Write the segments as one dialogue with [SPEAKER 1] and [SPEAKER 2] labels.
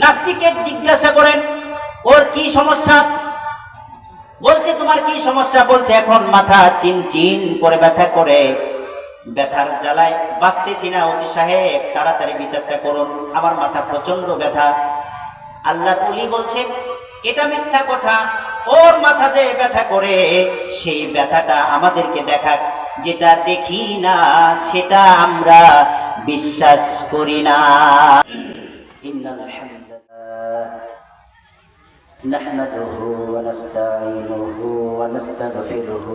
[SPEAKER 1] নাস্তিককে জিজ্ঞাসা করেন ওর কি সমস্যা, বলছে তোমার কি সমস্যা, বলছে এখন মাথা চিনচিন করে ব্যথা করে, ব্যথার জ্বালায় বাঁচতেছি না, ওসি সাহেব তাড়াতাড়ি বিচারটা করুন, আমার মাথা প্রচন্ড ব্যথা। আল্লাহ ওলি বলছে এটা মিথ্যা কথা, ওর মাথা যে ব্যথা করে সেই ব্যথাটা আমাদেরকে দেখাক, যেটা দেখি না সেটা আমরা বিশ্বাস করি না। ইন্নাল হামদালিল্লাহ নাহমাদুহু ওয়া নাস্তাঈনুহু ওয়া নাস্তাগফিরুহু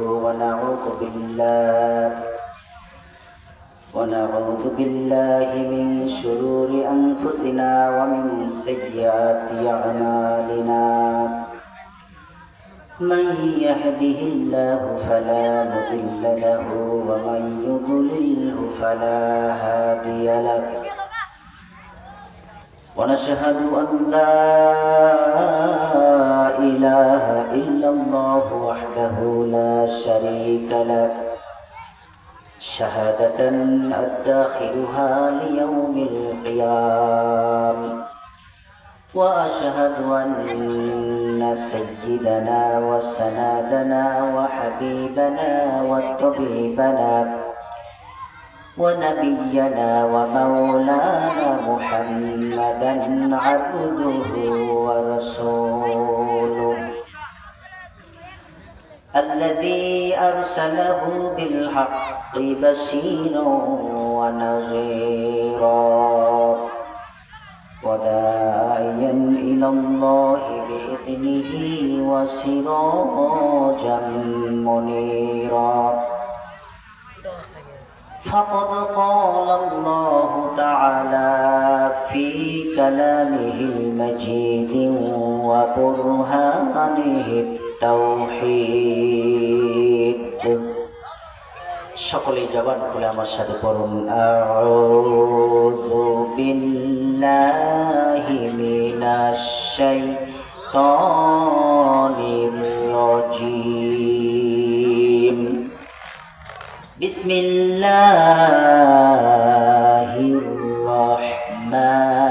[SPEAKER 1] ونعوذ بالله من شرور أنفسنا ومن سيئات أعمالنا من يهده الله فلا مضل له ومن يضلله فلا هادي له ونشهد أن لا إله إلا الله وحده لا شريك له شهادة أدخرها ليوم القيامة وأشهد أن سيدنا وسندنا وحبيبنا وطبيبنا ونبينا ومولانا محمدا عبده ورسوله الذي أرسله بالحق بشيرا ونذيرا وداعيا إلى الله بإذنه وسراجا منيرا فقد قال الله تعالى في كلامه المجيد وبرهانه التوحيد সকলে জবান খুলে আমার সাথে পড়ুন আউযু বিল্লাহি মিনাশ শাইতানির রাজীম বিসমিল্লাহির রহমানির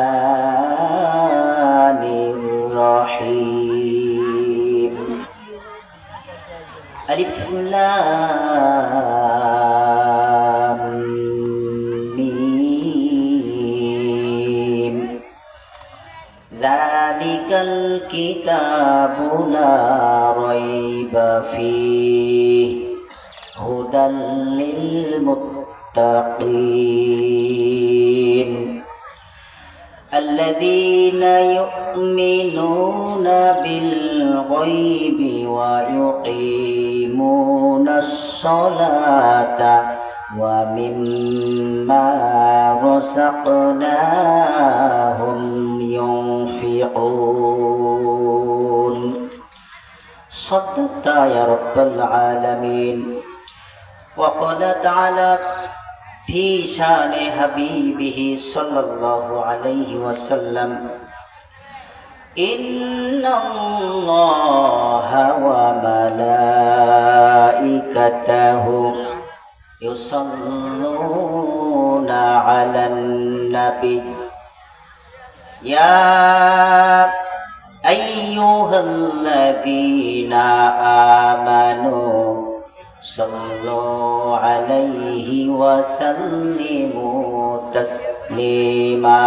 [SPEAKER 1] রহিম আলিফ লাম মিম যালিকাল কিতাবু লা রাইবা ফীহি হুদাল লিল মুত্তাকিন الذين يؤمنون بالغيب ويقيمون الصلاة ومما رزقناهم ينفقون صدقت يا رب العالمين وقال تعالى في شان حبيبه صلى الله عليه وسلم إن الله وملائكته يصلون على النبي يا أيها الذين آمنوا صلوا عليه وسلموا تسليما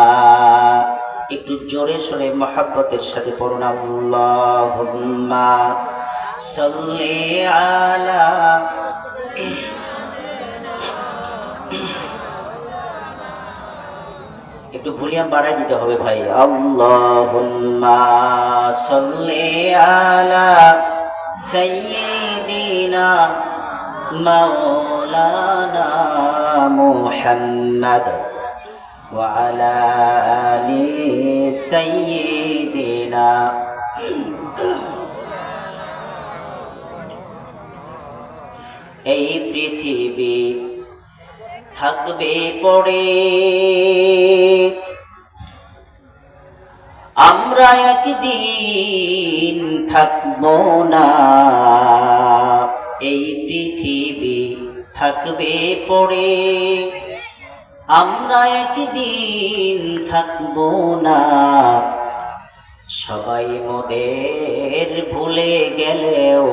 [SPEAKER 1] একটু জোরে সোরে মহব্বতের সাথে পড়ুন আল্লাহুম্মা সাল্লি আলা একটু ভলিউম বাড়াই দিতে হবে ভাই আল্লাহুম্মা সাল্লি আলা সাইয়্যিদিনা مولانا محمد وعلى آل سيدنا এই পৃথিবী থাকবে পড়ে আমরা একদিন থাকবো না, এই পৃথিবী থাকবে পড়ে আমরা একদিন থাকবো না, সবাই মোদের ভুলে গেলেও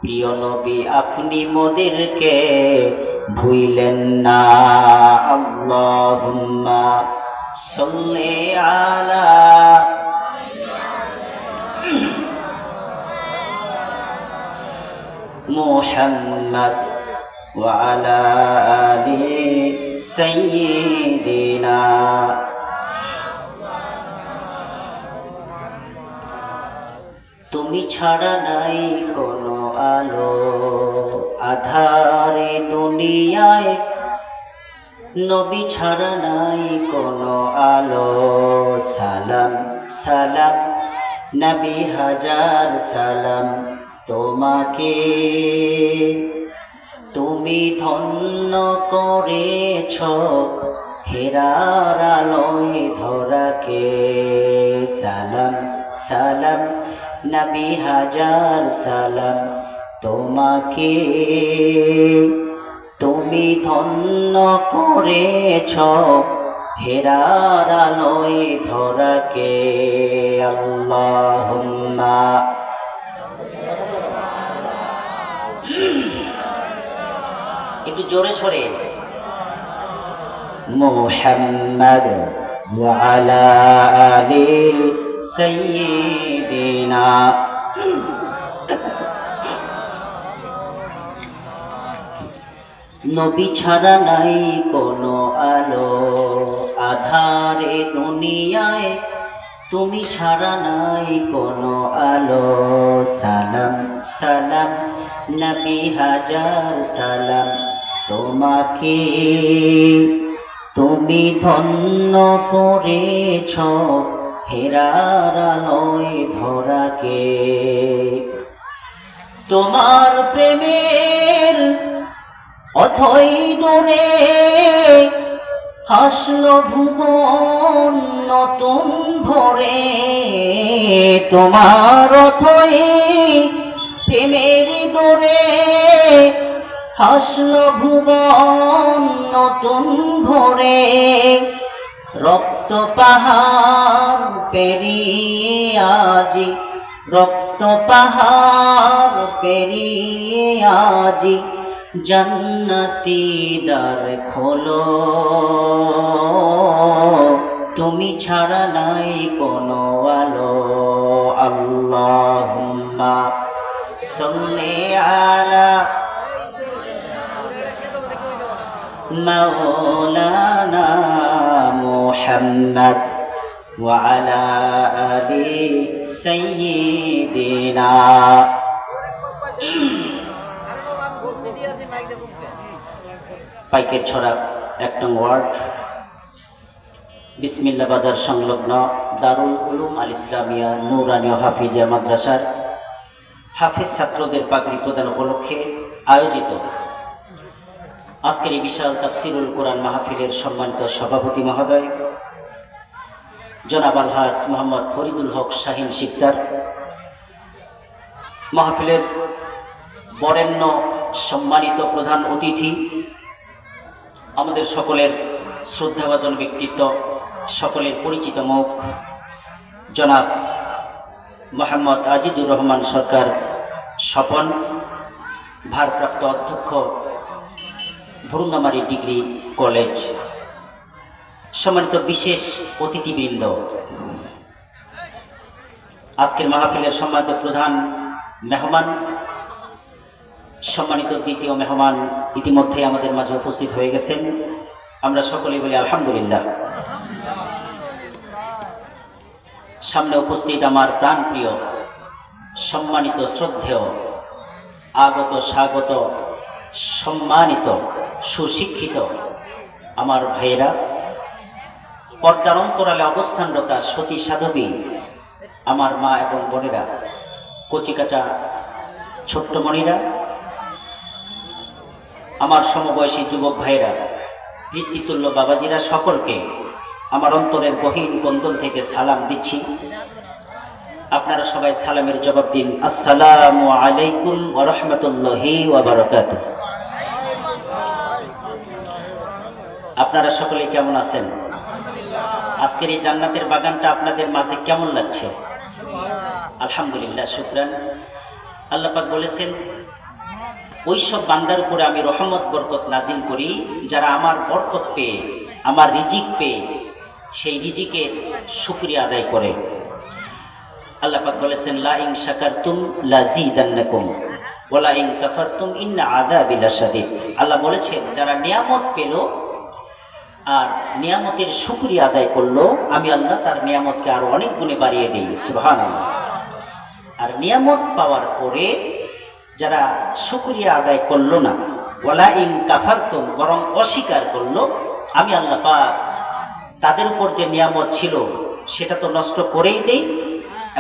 [SPEAKER 1] প্রিয় নবী আপনি মোদেরকে ভুইলেন না। আল্লাহুম্মা সাল্লি আলা মুহাম্মদ ওয়া আলা আলি সাইয়্যিদিনা। তুমি ছাড়া নাই কোনো আলো আধারে দুনিয়ায়, নবী ছাড়া নাই কোনো আলো। সালাম সালাম নবী হাজার সালাম তোমাকে, তুমি ধন্য করেছ হেরার আলোয় ধরাকে। সালাম সালাম নবী হাজার সালাম তোমাকে, তুমি ধন্য করেছ হেরার আলোয় ধরাকে। আল্লাহুম্মা একটু জোরে সরে মুহাম্মদ ওয়া আলা আলি সাইয়্যিদিনা। নবী ছাড়া নাই কোনো আলো আধারে দুনিয়ায়, তুমি ছাড়া নাই কোনো আলো। সালাম সালাম নবী হাজার সালাম তোমাকে, তুমি ধন্য করেছ হেরার আলোয় ধরাকে। তোমার প্রেমের অথই ডোরে হাসলো ভুবন নতুন ভরে। তোমার অথই প্রেমের ডোরে হাসলো ভুবন নতুন ভরে। রক্ত পাহাড় পেরিয়ে আজি, রক্ত পাহাড় পেরিয়ে আজি জান্নাতি দ্বার খোলো। তুমি ছাড়া নাই কোনো আলো। আল্লাহুম্মা সাল্লি আলা মাওলানা মুহাম্মদ ওয়া আলা আলি সাইয়্যিদিনা। পাইকের ছড়া ১ নং ওয়ার্ড, বিসমিল্লাহ বাজার সংলগ্ন দারুল উলুম আল ইসলামিয়া নুরানী হাফিজিয়া মাদ্রাসার হাফিজ ছাত্রদের পাগড়ি প্রদান উপলক্ষে আয়োজিত আজকের এই বিশাল তাফসিরুল কোরআন মাহফিলের সম্মানিত সভাপতি মহোদয় জনাব আলহাজ মোহাম্মদ ফরিদুল হক শাহিন শিকদার, মাহফিলের বরেণ্য সম্মানিত প্রধান অতিথি, আমাদের সকলের শ্রদ্ধাভাজন ব্যক্তিত্ব, সকলের পরিচিত মুখ জনাব মোহাম্মদ আজিজুর রহমান সরকার স্বপন, ভারপ্রাপ্ত অধ্যক্ষ ভুরুঙ্গামারী ডিগ্রি কলেজ, সম্মানিত বিশেষ অতিথিবৃন্দ, আজকের মাহফিলের সম্মানিত প্রধান মেহমান, সম্মানিত দ্বিতীয় মেহমান ইতিমধ্যে আমাদের মাঝে উপস্থিত হয়ে গেছেন। আমরা সকলেই বলি আলহামদুলিল্লাহ। সামনে উপস্থিত আমার প্রাণপ্রিয় সম্মানিত শ্রদ্ধেয় আগত স্বাগত সম্মানিত সুশিক্ষিত আমার ভাইয়েরা, পর্দার অন্তরালে অবস্থানরতা সতী সাধবী আমার মা এবং বোনেরা, কচিকাটা ছোট্ট মণিরা, আমার সমবয়সী যুবক ভাইয়েরা, পিতৃতুল্য বাবাজিরা, সকলকে আমার অন্তরের গহীন কন্দল থেকে সালাম দিচ্ছি। আপনারা সবাই সালামের জবাব দিন, আসসালামু আলাইকুম ওয়া রাহমাতুল্লাহি ওয়া বারাকাতুহু। আপনারা সকলে কেমন আছেন? আজকের এই জান্নাতের বাগানটা আপনাদের মাঝে কেমন লাগছে? আলহামদুলিল্লাহ, শুকরান। আল্লাহ পাক বলেছেন, ওই সব বান্দার উপরে আমি রহমত বরকত নাজিল করি যারা আমার বরকত পেয়ে, আমার রিজিক পেয়ে সেই রিজিকের শুকরিয়া আদায় করে। আল্লাহ পাক বলেছেন, লা ইন শাকারতুম লাযীদান্নাকুম ওয়া লা ইন কাফারতুম ইন্না আযাবি লাশাদীদ। আল্লাহ বলেছেন, যারা নিয়ামত পেল আর নিয়ামতের শুকরিয়া আদায় করলো, আমি আল্লাহ তার নিয়ামতকে আরো অনেক গুণে বাড়িয়ে দিই। সুবহানাল্লাহ। আর নিয়ামত পাওয়ার পরে যারা শুকরিয়া আদায় করলো না, ওয়ালা ইন কাফারতুম, বরং অস্বীকার করলো, আমি আল্লাহ পাক তাদের উপর যে নিয়ামত ছিল সেটা তো নষ্ট করেই দেই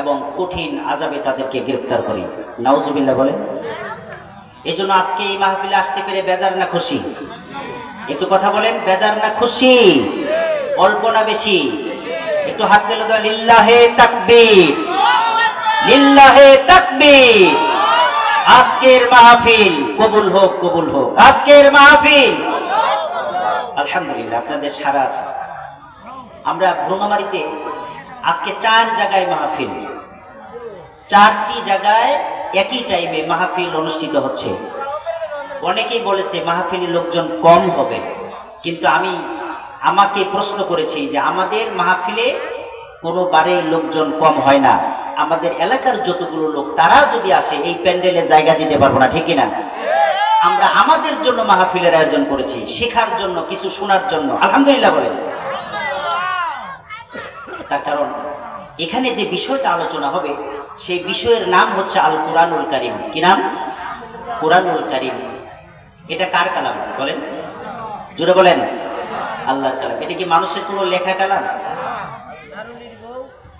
[SPEAKER 1] এবং কঠিন আযাবে তাদেরকে গ্রেফতার করি। নাউজুবিল্লাহ বলেন। এজন্য আজকে এই মাহফিলে আসতে পেরে বেজার না খুশি? একটু কথা বলেন, বেজার না খুশি? অল্প না বেশি? একটু হাত দিলে তো লিল্লাহে তাকবীর, লিল্লাহে তাকবীর। আজকের মাহফিল কবুল হোক, কবুল হোক আজকের মাহফিল। আলহামদুলিল্লাহ, আপনাদের সারা আছে। আমরা ভ্রমামারিতে আজকে 4 জায়গায় মাহফিল, 4টি জায়গায় একই টাইমে মাহফিল অনুষ্ঠিত হচ্ছে। অনেকেই বলেছে মাহফিলের লোকজন কম হবে, কিন্তু আমাকে প্রশ্ন করেছি যে আমাদের মাহফিলে কোনোবারেই লোকজন কম হয় না। আমাদের এলাকার যতগুলো লোক তারা যদি আসে এই প্যান্ডেলে জায়গা দিতে পারবো না, ঠিক কিনা? আমরা আমাদের জন্য মাহফিলের আয়োজন করেছি, শেখার জন্য, কিছু শোনার জন্য। আলহামদুলিল্লাহ বলেন। তার কারণ এখানে যে বিষয়টা আলোচনা হবে সেই বিষয়ের নাম হচ্ছে আল কুরআনুল কারীম। কি নাম? কুরআনুল কারীম। এটা কার কালাম বলেন? জোরে বলেন। আল্লাহর কালাম। এটা কি মানুষের কোনো লেখা কালাম?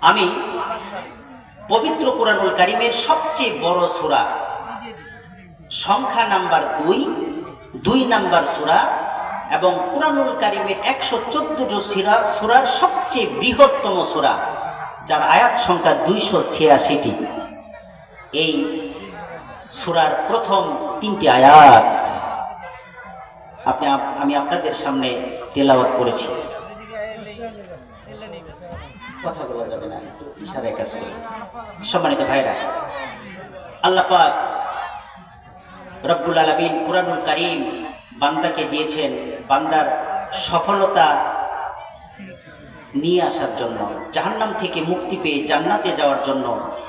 [SPEAKER 1] আমি পবিত্র কুরআনুল কারীমের সবচেয়ে বড় সূরা, সংখ্যা নাম্বার 2 নাম্বার সূরা, এবং কুরআনুল কারীমের 114টি সূরার সবচেয়ে বৃহত্তম সূরা, যার আয়াত সংখ্যা 286টি। এই সূরার প্রথম 3টি আয়াত আমি আপনাদের সামনে তেলাওয়াত করেছি। কথা বলা যাবে না, ইশারায় কাজ করি। সম্মানিত ভাইরা, আল্লাহ পাক রব্বুল আলামিন কুরআনুল কারীম বান্দাকে দিয়েছেন বান্দার সফলতা নিয়ে আসার জন্য, জাহান্নাম থেকে মুক্তি পেয়ে জান্নাতে যাওয়ার জন্য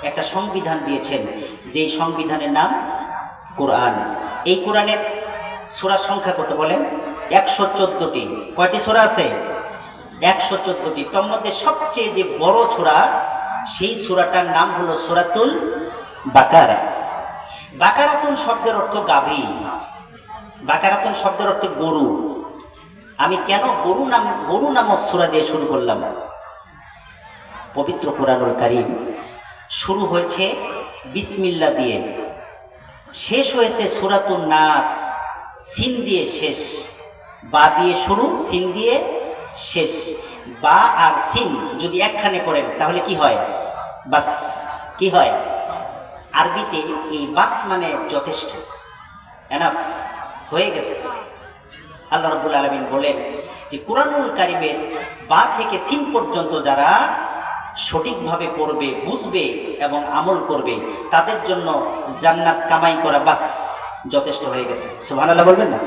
[SPEAKER 1] একটা সংবিধান দিয়েছেন, যেই সংবিধানের নাম কোরআন। এই কোরআনের সূরা সংখ্যা কত বলেন? 114টি। কয়টি সূরা আছে? 114টি। তার মধ্যে সবচেয়ে যে বড় সূরা, সেই সূরাটার নাম হলো সূরাতুল বাকারা। বাকারাতুন শব্দের অর্থ গাভী, বাকারাতুন শব্দের অর্থ গরু। আমি কেন গরু নামক সূরা দিয়ে শুরু করলাম? পবিত্র কুরআনুল কারীম শুরু হয়েছে বিসমিল্লাহ দিয়ে, শেষ হয়েছে সূরাতুন নাস, সিন দিয়ে শেষ, বা দিয়ে শুরু, সিন দিয়ে শেষ। বা আর সিন যদি একখানে করেন তাহলে কি হয়? বাস। কি হয়? আরবিতে এই বাস মানে যথেষ্ট, এনাফ, হয়ে গেছে। আল্লাহ রাব্বুল আলামিন বলেন যে কুরআনুল কারীমের বা থেকে সিন পর্যন্ত যারা সঠিকভাবে পড়বে, বুঝবে এবং আমল করবে, তাদের জন্য জান্নাত কামাই করা বাস যথেষ্ট হয়ে গেছে। সুবহানাল্লাহ বলবেন না?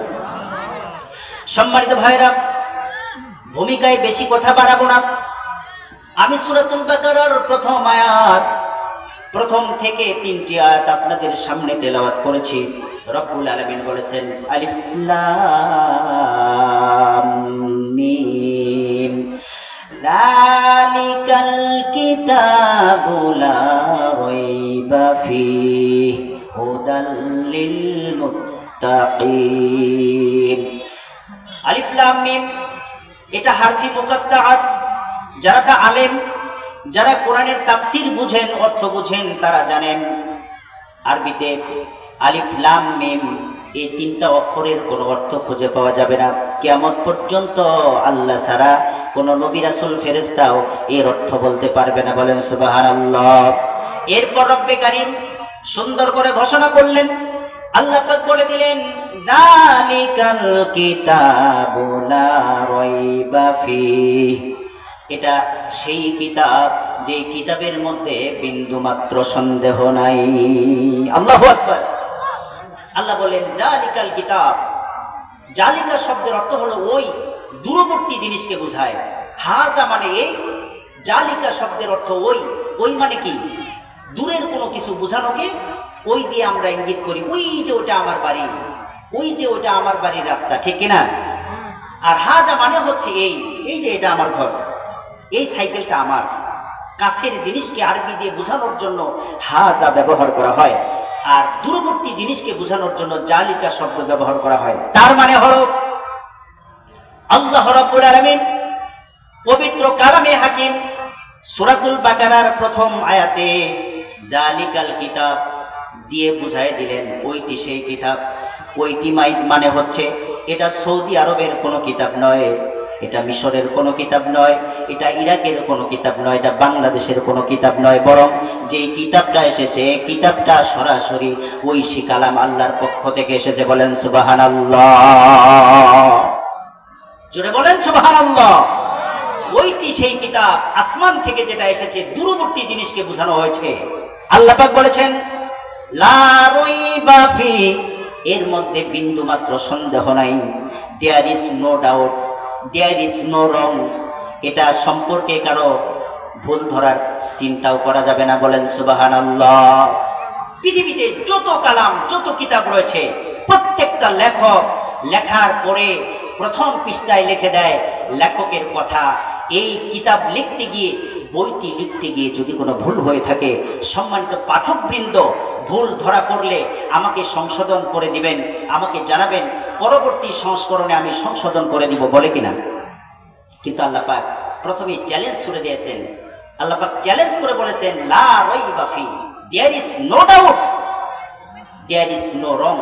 [SPEAKER 1] সম্মানিত ভাইরা, ভূমিকায় বেশি কথা বাড়াবো না। আমি সূরাতুল বাকারার প্রথম আয়াত, প্রথম থেকে 3টি আয়াত আপনাদের সামনে তেলাওয়াত করেছি। রব্বুল আলামিন বলেছেন, আলিফ লাম মিম যালিকাল কিতাবু লা রাইবা ফীহি হুদাল লিল মুত্তাকিন। আলিফ লাম মিম, এটা হারফি মুকাত্তাআত। যারা তা আলেম, যারা কোরআনের তাফসীর বুঝেন, অর্থ বুঝেন, তারা জানেন আরবিতে আলিফ লাম মিম এই 3টা অক্ষরের কোনো অর্থ খুঁজে পাওয়া যাবে না কিয়ামত পর্যন্ত। আল্লাহ ছাড়া কোন নবী রাসূল ফেরেশতাও এর অর্থ বলতে পারবে না। বলেন সুবহানাল্লাহ। এরপর রব্বে কারীম সুন্দর করে ঘোষণা করলেন, আল্লাহ পাক বলে দিলেন, যালিকাল কিতাবু লা রাইবা ফীহি, এটা সেই কিতাব যে কিতাবের মধ্যে বিন্দুমাত্র সন্দেহ নাই। আল্লাহু আকবার। আল্লাহ বলেন জালিকাল কিতাব। জালিকা শব্দের অর্থ হলো ওই, দূরবর্তী জিনিসকে বোঝায়। হাজা মানে এই, জালিকা শব্দের অর্থ ওই। ওই মানে কি? দূরের কোনো কিছু বোঝানোকে ওই দিয়ে আমরা ইঙ্গিত করি, ওই যে ওটা আমার বাড়ি, ওই যে ওটা আমার বাড়ির রাস্তা, ঠিক কিনা? আর হাজা মানে হচ্ছে এই, এই যে এটা আমার ঘর, এই সাইকেলটা আমার। কাছের জিনিসকে আরবি দিয়ে বোঝানোর জন্য হাজা ব্যবহার করা হয়, আর দূরবর্তী জিনিসকে বোঝানোর জন্য জালিকা শব্দ ব্যবহার করা হয়। তার মানে হলো আল্লাহ রাব্বুল আলামিন পবিত্র কালামে হাকিম সূরাতুল বাকারার প্রথম আয়াতে জালিকাল কিতাব দিয়ে বুঝাই দিলেন ওইটি সেই কিতাব। ওইটি মানে হচ্ছে এটা সৌদি আরবের কোনো কিতাব নয়, এটা মিশরের কোনো কিতাব নয়, এটা ইরাকের কোনো কিতাব নয়, এটা বাংলাদেশের কোনো কিতাব নয়, বরং যে কিতাবটা এসেছে কিতাবটা সরাসরি ঐশী কালাম আল্লাহর পক্ষ থেকে এসেছে। বলেন সুবহানাল্লাহ, জোরে বলেন সুবহানাল্লাহ। ওইটি সেই কিতাব, আসমান থেকে যেটা এসেছে, দূরবর্তী জিনিসকে বোঝানো হয়েছে। আল্লাহ পাক বলেছেন লা রাইবা ফি, এর মধ্যে বিন্দুমাত্র সন্দেহ নাই। There is no doubt, there is no wrong. এটা সম্পর্কে কারো ভুল ধরার চিন্তাও করা যাবে না। বলেন সুবহানাল্লাহ। পৃথিবীতে যত কালাম, যত কিতাব রয়েছে, প্রত্যেকটা লেখক লেখার পরে প্রথম পৃষ্ঠায় লিখে দেয় লেখকের কথা। এই কিতাব লিখতে গিয়ে, বইটি লিখতে গিয়ে যদি কোনো ভুল হয়ে থাকে, সম্মানিত পাঠকবৃন্দ, ভুল ধরা পড়লে আমাকে সংশোধন করে দিবেন, আমাকে জানাবেন, পরবর্তী সংস্করণে আমি সংশোধন করে দিব, বলে কিনা? কিন্তু আল্লাহ পাক প্রথমে চ্যালেঞ্জ করে দিয়েছেন। আল্লাহ পাক চ্যালেঞ্জ করে বলেছেন লা রাইবা ফি, there is no doubt, there is no wrong.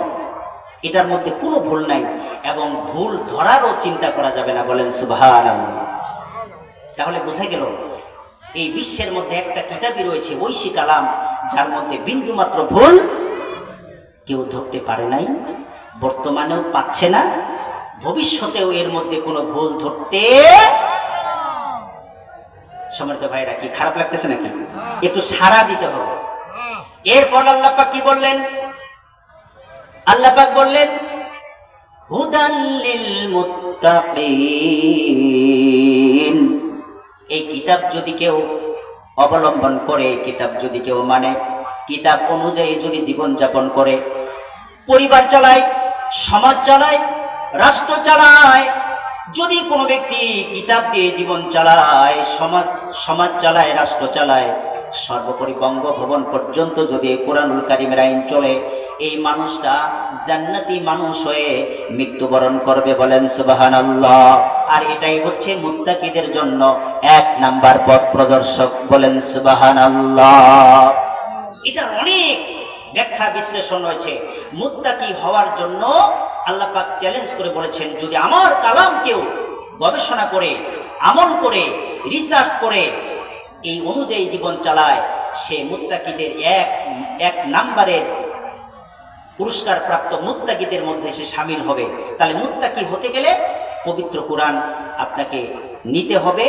[SPEAKER 1] এটার মধ্যে কোনো ভুল নাই এবং ভুল ধরারও চিন্তা করা যাবে না। বলেন সুবহানাল্লাহ। তাহলে বোঝা গেল এই বিশ্বের মধ্যে একটা কিতাবই রয়েছে, ঐশী কালাম, যার মধ্যে বিন্দুমাত্র ভুল কেউ ধরতে পারে নাই, বর্তমানেও পাচ্ছে না, ভবিষ্যতেও এর মধ্যে কোনো ভুল ধরতে। সম্মানিত ভাইরা, কি খারাপ লাগতেছে নাকি? একটু সাড়া দিতে হবে। এরপর আল্লাহ পাক কি বললেন? আল্লাহ পাক বললেন হুদান লিল মুত্তাকিন। এই কিতাব যদি কেউ অবলম্বন করে, কিতাব যদি কেউ মানে, কিতাব অনুযায়ী যদি জীবন যাপন করে, পরিবার চালায়, সমাজ চালায়, রাষ্ট্র চালায়, যদি কোনো ব্যক্তি কিতাব দিয়ে জীবন চালায়, সমাজ চালায়, রাষ্ট্র চালায়, সর্বোপরি বঙ্গভবন পর্যন্ত যদি কোরআনুল কারীমের আইন চলে, এই মানুষটা জান্নাতি মানুষ হয়ে মৃত্যুবরণ করবে। বলেন সুবহানাল্লাহ। আর এটাই হচ্ছে মুত্তাকিদের জন্য এক নাম্বার পথ প্রদর্শক। বলেন সুবহানাল্লাহ। এটার অনেক ব্যাখ্যা বিশ্লেষণ রয়েছে। মুত্তাকি হওয়ার জন্য আল্লাহ পাক চ্যালেঞ্জ করে বলেছেন, যদি আমার কালাম কেউ গবেষণা করে, আমল করে, রিসার্চ করে, এই অনুযায়ী জীবন চালায়, সে মুত্তাকিদের এক নাম্বারের পুরস্কার প্রাপ্ত মুত্তাকিদের মধ্যে সে শামিল হবে। তাহলে মুত্তাকি হতে গেলে পবিত্র কোরআন আপনাকে নিতে হবে,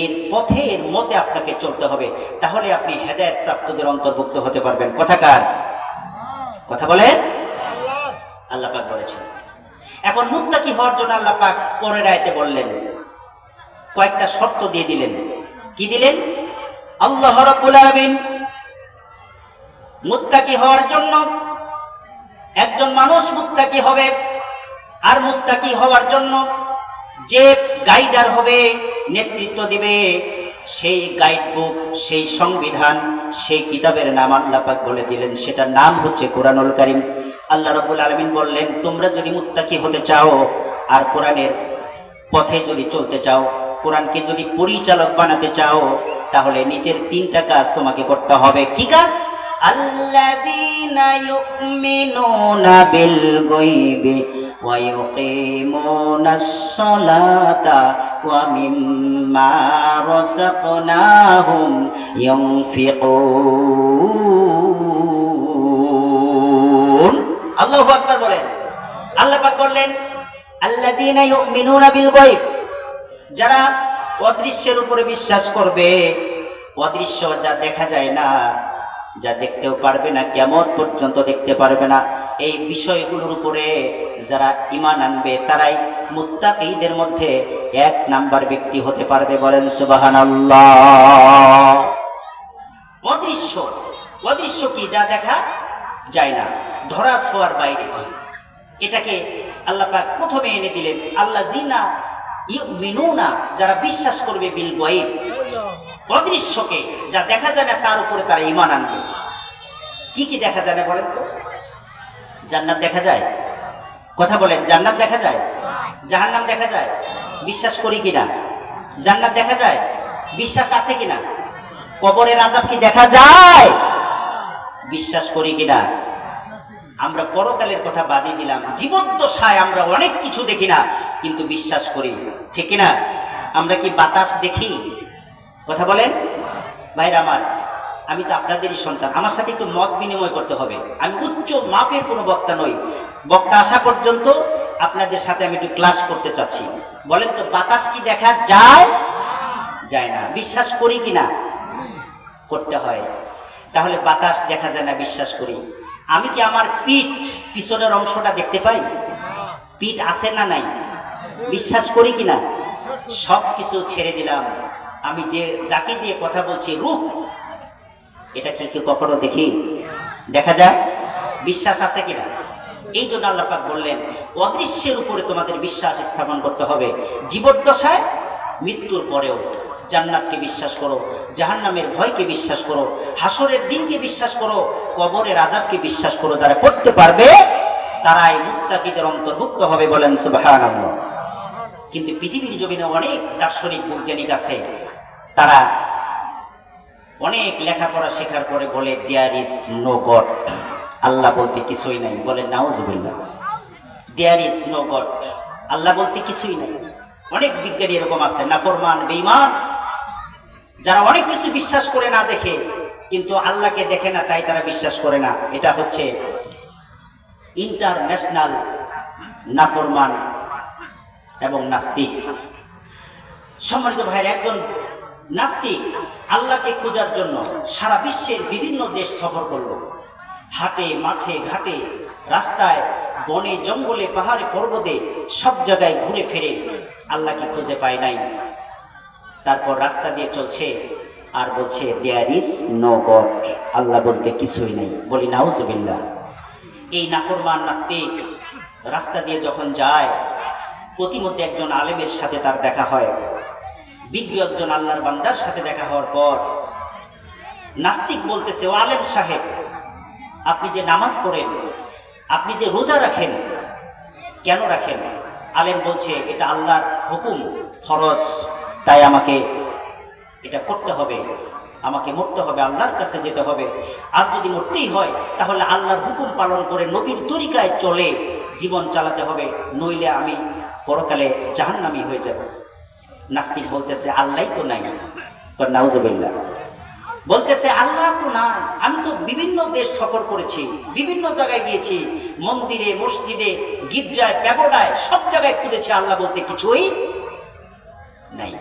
[SPEAKER 1] এর পথে, এর মতে আপনাকে চলতে হবে। তাহলে আপনি হেদায়েত প্রাপ্তদের অন্তর্ভুক্ত হতে পারবেন। কথাকার কথা বলেন। আল্লাহ পাক বলেছেন। এখন মুত্তাকি হওয়ার জন্য আল্লাহ পাক পরের আয়াতে বললেন, কয়েকটা শর্ত দিয়ে দিলেন। কি দিলেন? আল্লাহ রাব্বুল আলামিন মুত্তাকি হওয়ার জন্য, একজন মানুষ মুত্তাকি হবে, আর মুত্তাকি হওয়ার জন্য যে গাইডার হবে, নেতৃত্ব দিবে, সেই গাইড বুক, সেই সংবিধান, সেই কিতাবের নাম আল্লাহ পাক বলে দিলেন, সেটার নাম হচ্ছে কোরআনুল কারীম। আল্লাহ রাব্বুল আলামিন বললেন, তোমরা যদি মুত্তাকি হতে চাও আর কোরআনের পথে যদি চলতে চাও, কোরআনকে যদি পরিচালক বানাতে চাও, তাহলে নিচের তিনটা কাজ তোমাকে করতে হবে। কি কাজ? আল্লাযীনা ইউমিনুনা বিল গায়বি ওয়া ইউকিমুনাস সালাতা ওয়া মিম্মা রাযাকনাহুম ইউনফিকুন। আল্লাহু আকবার বলেন। আল্লাহ পাক বললেন আল্লাযীনা ইউমিনুনা বিল গায়ব, যারা অদৃশ্যের উপরে বিশ্বাস করবে, অদৃশ্য, যা দেখা যায় না, যা দেখতেও পারবে না, কিয়ামত পর্যন্ত দেখতে পারবে না, এই বিষয়গুলোর উপরে যারা ঈমান আনবে তারাই মুত্তাকীদের মধ্যে 1 নাম্বার ব্যক্তি হতে পারবে। বলেন সুবহানাল্লাহ। অদৃশ্য, অদৃশ্য কি? যা দেখা যায় না, ধরা ছোঁয়ার বাইরে। এটাকে আল্লাহ পাক প্রথমে এনে দিলেন আল্লাযিনা ইউমিনুনা, যারা বিশ্বাস করবে বিল গায়ব, অদৃশ্যকে, যা দেখা যায় না তার উপরে তারা ঈমান আনবে। কি কি দেখা যায় না বলেন তো? জান্নাত দেখা যায়? কথা বলেন, জান্নাত দেখা যায়? জাহান্নাম দেখা যায়? বিশ্বাস করি কিনা? জান্নাত দেখা যায়? বিশ্বাস আছে কিনা? কবরের আযাব কি দেখা যায়? বিশ্বাস করি কিনা? আমরা পরকালের কথা বাদই দিলাম, জীবদ্দশায় আমরা অনেক কিছু দেখি না, কিন্তু বিশ্বাস করি, ঠিক কিনা? আমরা কি বাতাস দেখি? কথা বলেন ভাইরা আমার, আমি তো আপনাদেরই সন্তান, আমার সাথে একটু মত বিনিময় করতে হবে। আমি উচ্চ মাপের কোনো বক্তা নই, বক্তা আসা পর্যন্ত আপনাদের সাথে আমি একটু ক্লাস করতে চাচ্ছি। বলেন তো, বাতাস কি দেখা যায়? যায় না। বিশ্বাস করি কিনা? করতে হয়। তাহলে বাতাস দেখা যায় না, বিশ্বাস করি। আমি কি আমার পিছনের অংশটা দেখতে পাই? পিঠ আছে না নাই? বিশ্বাস করি কিনা? সব কিছু ছেড়ে দিলাম, আমি যে যাকে দিয়ে কথা বলছি, রূহ, এটা কি কখনো দেখি? দেখা যায়? বিশ্বাস আছে কিনা? এই জন্য আল্লাহ পাক বললেন, অদৃশ্যের উপরে তোমাদের বিশ্বাস স্থাপন করতে হবে। জীবদ্দশায়, মৃত্যুর পরেও জান্নাতকে বিশ্বাস করো, জাহান্নামের ভয়কে বিশ্বাস করো, হাসরের দিনকে বিশ্বাস করো, কবরের আযাবকে বিশ্বাস করো। যারা করতে পারবে তারাই মুত্তাকীদের অন্তর্ভুক্ত হবে। বলেন সুবহানাল্লাহ। কিন্তু পৃথিবীর জমিনে অনেক দার্শনিক বৈজ্ঞানিক আছে, তারা অনেক লেখাপড়া শেখার পরে বলে দেয়ার ইজ নো গড, আল্লাহ বলতে কিছুই নাই। বলে নাউজুবিল্লাহ। দেয়ার ইজ নো গড, আল্লাহ বলতে কিছুই নাই। অনেক বিজ্ঞানী এরকম আছে, নাফরমান, বেঈমান, যারা অনেক কিছু বিশ্বাস করে না দেখে, কিন্তু আল্লাহকে দেখে না, তাই তারা বিশ্বাস করে না। এটা হচ্ছে ইন্টারন্যাশনাল নাফরমান এবং নাস্তিক। সম্মানিত ভাইয়ের, একজন নাস্তিক আল্লাহকে খোঁজার জন্য সারা বিশ্বের বিভিন্ন দেশ সফর করলো। হাটে, মাঠে, ঘাটে, রাস্তায়, বনে, জঙ্গলে, পাহাড়ে, পর্বতে, সব জায়গায় ঘুরে ফিরে আল্লাহকে খুঁজে পায় নাই। তারপর রাস্তা দিয়ে চলছে আর বলছে দেয়ার ইজ নো গড, আল্লাহ বলতে কিছুই নেই। বলি নাউজুবিল্লাহ। এই নাফরমান নাস্তিক রাস্তা দিয়ে যখন যায়, প্রতিমধ্যে একজন আলেমের সাথে তার দেখা হয়। বিজ্ঞ একজন আল্লাহর বান্দার সাথে দেখা হওয়ার পর নাস্তিক বলতেছে, ও আলেম সাহেব, আপনি যে নামাজ পড়েন, আপনি যে রোজা রাখেন, কেন রাখেন? আলেম বলছে, এটা আল্লাহর হুকুম, ফরজ, তাই আমাকে এটা করতে হবে, আমাকে মরতে হবে, আল্লাহর কাছে যেতে হবে। আর যদি মরতেই হয় তাহলে আল্লাহর হুকুম পালন করে নবীর তরিকায় চলে জীবন চালাতে হবে, নইলে আমি পরকালে জাহান্নামী হয়ে যাব। নাস্তিক বলতেছে, আল্লাহ তো নাই। নাউজুবিল্লাহ। বলতেছে, আল্লাহ তো না, আমি তো বিভিন্ন দেশ সফর করেছি, বিভিন্ন জায়গায় গিয়েছি, মন্দিরে, মসজিদে, গির্জায়, প্যাগোডায়, সব জায়গায় খুঁজেছি, আল্লাহ বলতে কিছুই নাই।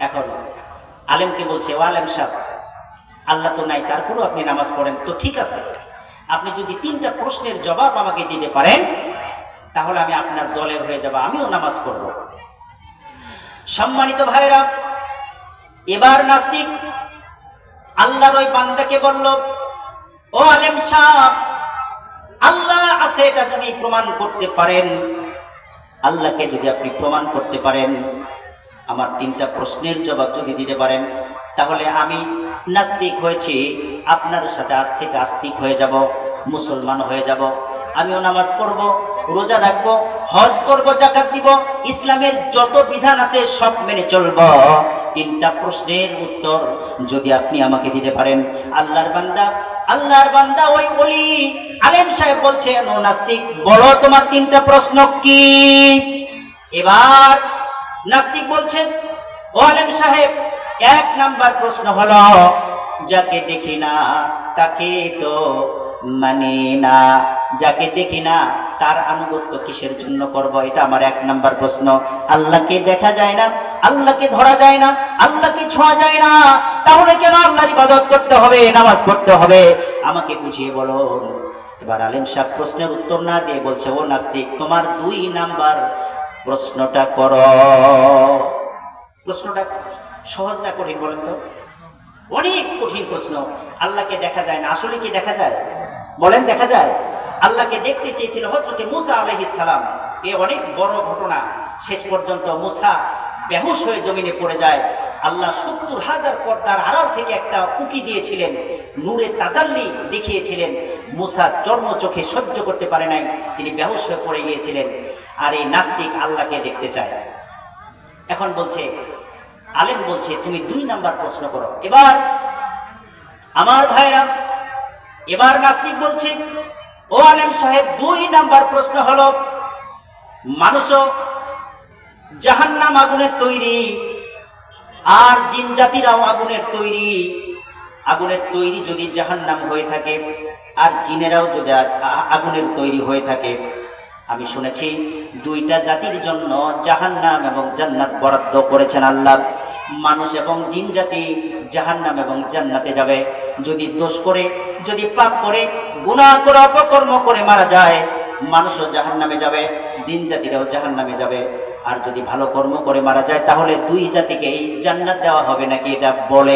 [SPEAKER 1] এখন আলেমকে বলছে, ও আলেম সাহেব, আল্লাহ তো নাই, তারপরেও আপনি নামাজ পড়েন, তো ঠিক আছে, আপনি যদি 3টা প্রশ্নের জবাব আমাকে দিতে পারেন তাহলে আমি আপনার দলের হয়ে যাব, আমিও নামাজ পড়ব। সম্মানিত ভাইরা, এবার নাস্তিক আল্লাহর ওই বান্দাকে বলল, ও আলেম সাহেব, আল্লাহ আছে এটা যদি প্রমাণ করতে পারেন, আল্লাহকে যদি আপনি প্রমাণ করতে পারেন, আমার 3টা প্রশ্নের জবাব যদি দিতে পারেন, তাহলে আমি নাস্তিক হয়েছি, আপনার সাথে আজ থেকে আস্তিক হয়ে যাব, মুসলমান হয়ে যাব, আমিও নামাজ পড়ব, রোজা রাখবো, হজ করব, যাকাত দিব, ইসলামের যত বিধান আছে সব মেনে চলব। 3টা প্রশ্নের উত্তর যদি আপনি আমাকে দিতে পারেন। আল্লাহর বান্দা ওই ওলি আলেম সাহেব বলছে, ও নাস্তিক, বলো তোমার 3টা প্রশ্ন কি? এবার নাস্তিক বলছে, ও আলেম সাহেব, 1 নাম্বার প্রশ্ন হলো, যাকে দেখি না তাকে তো মানি না। যাকে দেখি না তার আনুগত্য কিসের জন্য করব? এটা আমার 1 নাম্বার প্রশ্ন। আল্লাহকে দেখা যায় না, আল্লাহকে ধরা যায় না, আল্লাহকে ছোঁয়া যায় না, তাহলে কেন আল্লাহর ইবাদত করতে হবে, নামাজ পড়তে হবে? আমাকে বুঝিয়ে বলো। এবার আলেম সাহেব প্রশ্নের উত্তর না দিয়ে বলছে, ও নাস্তিক, তোমার 2 নাম্বার প্রশ্নটা করো। প্রশ্নটা সহজ না কঠিন বলেন তো? অনেক কঠিন প্রশ্ন। আল্লাহকে দেখা যায় না, আসলে কি দেখা যায়? বলেন, দেখা যায়? আল্লাহকে দেখতে চেয়েছিল হযরত মূসা আলাইহিস সালাম। এ অনেক বড় ঘটনা। শেষ পর্যন্ত মূসা বেহুশ হয়ে জমিনে পড়ে যায়। আল্লাহ 70,000 পর্দার আড়াল থেকে একটা উকি দিয়েছিলেন, নূরে তাজাল্লি দেখিয়েছিলেন। মূসা চর্ম চোখে সহ্য করতে পারে নাই, তিনি বেহুশ হয়ে পড়ে গিয়েছিলেন। আর এই নাস্তিক আল্লাহকে দেখতে চায়। এখন বলছে, আলেম বলছে, তুমি 2 নাম্বার প্রশ্ন করো। এবার আমার ভাইরা, এবার নাস্তিক বলছে, ও আলেম সাহেব, 2 নাম্বার প্রশ্ন হলো, মানুষও জাহান্নাম আগুনের তৈরি, আর জিন জাতিরাও আগুনের তৈরি। আগুনের তৈরি যদি জাহান্নাম হয়ে থাকে, আর জিনেরাও যদি আগুনের তৈরি হয়ে থাকে, আমি শুনেছি 2টা জাতির জন্য জাহান্নাম এবং জান্নাত বরাদ্দ করেছেন আল্লাহ। মানুষ এবং জিন জাতি জাহান্নাম এবং জান্নাতে যাবে যদি দোষ করে, যদি পাপ করে, গুনাহ করে, অপকর্ম করে মারা যায়। মানুষও জাহান্নামে যাবে, জিন জাতিরাও জাহান্নামে যাবে। আর যদি ভালো কর্ম করে মারা যায়, তাহলে 2 জাতিকেই জান্নাত দেওয়া হবে নাকি? এটা বলে।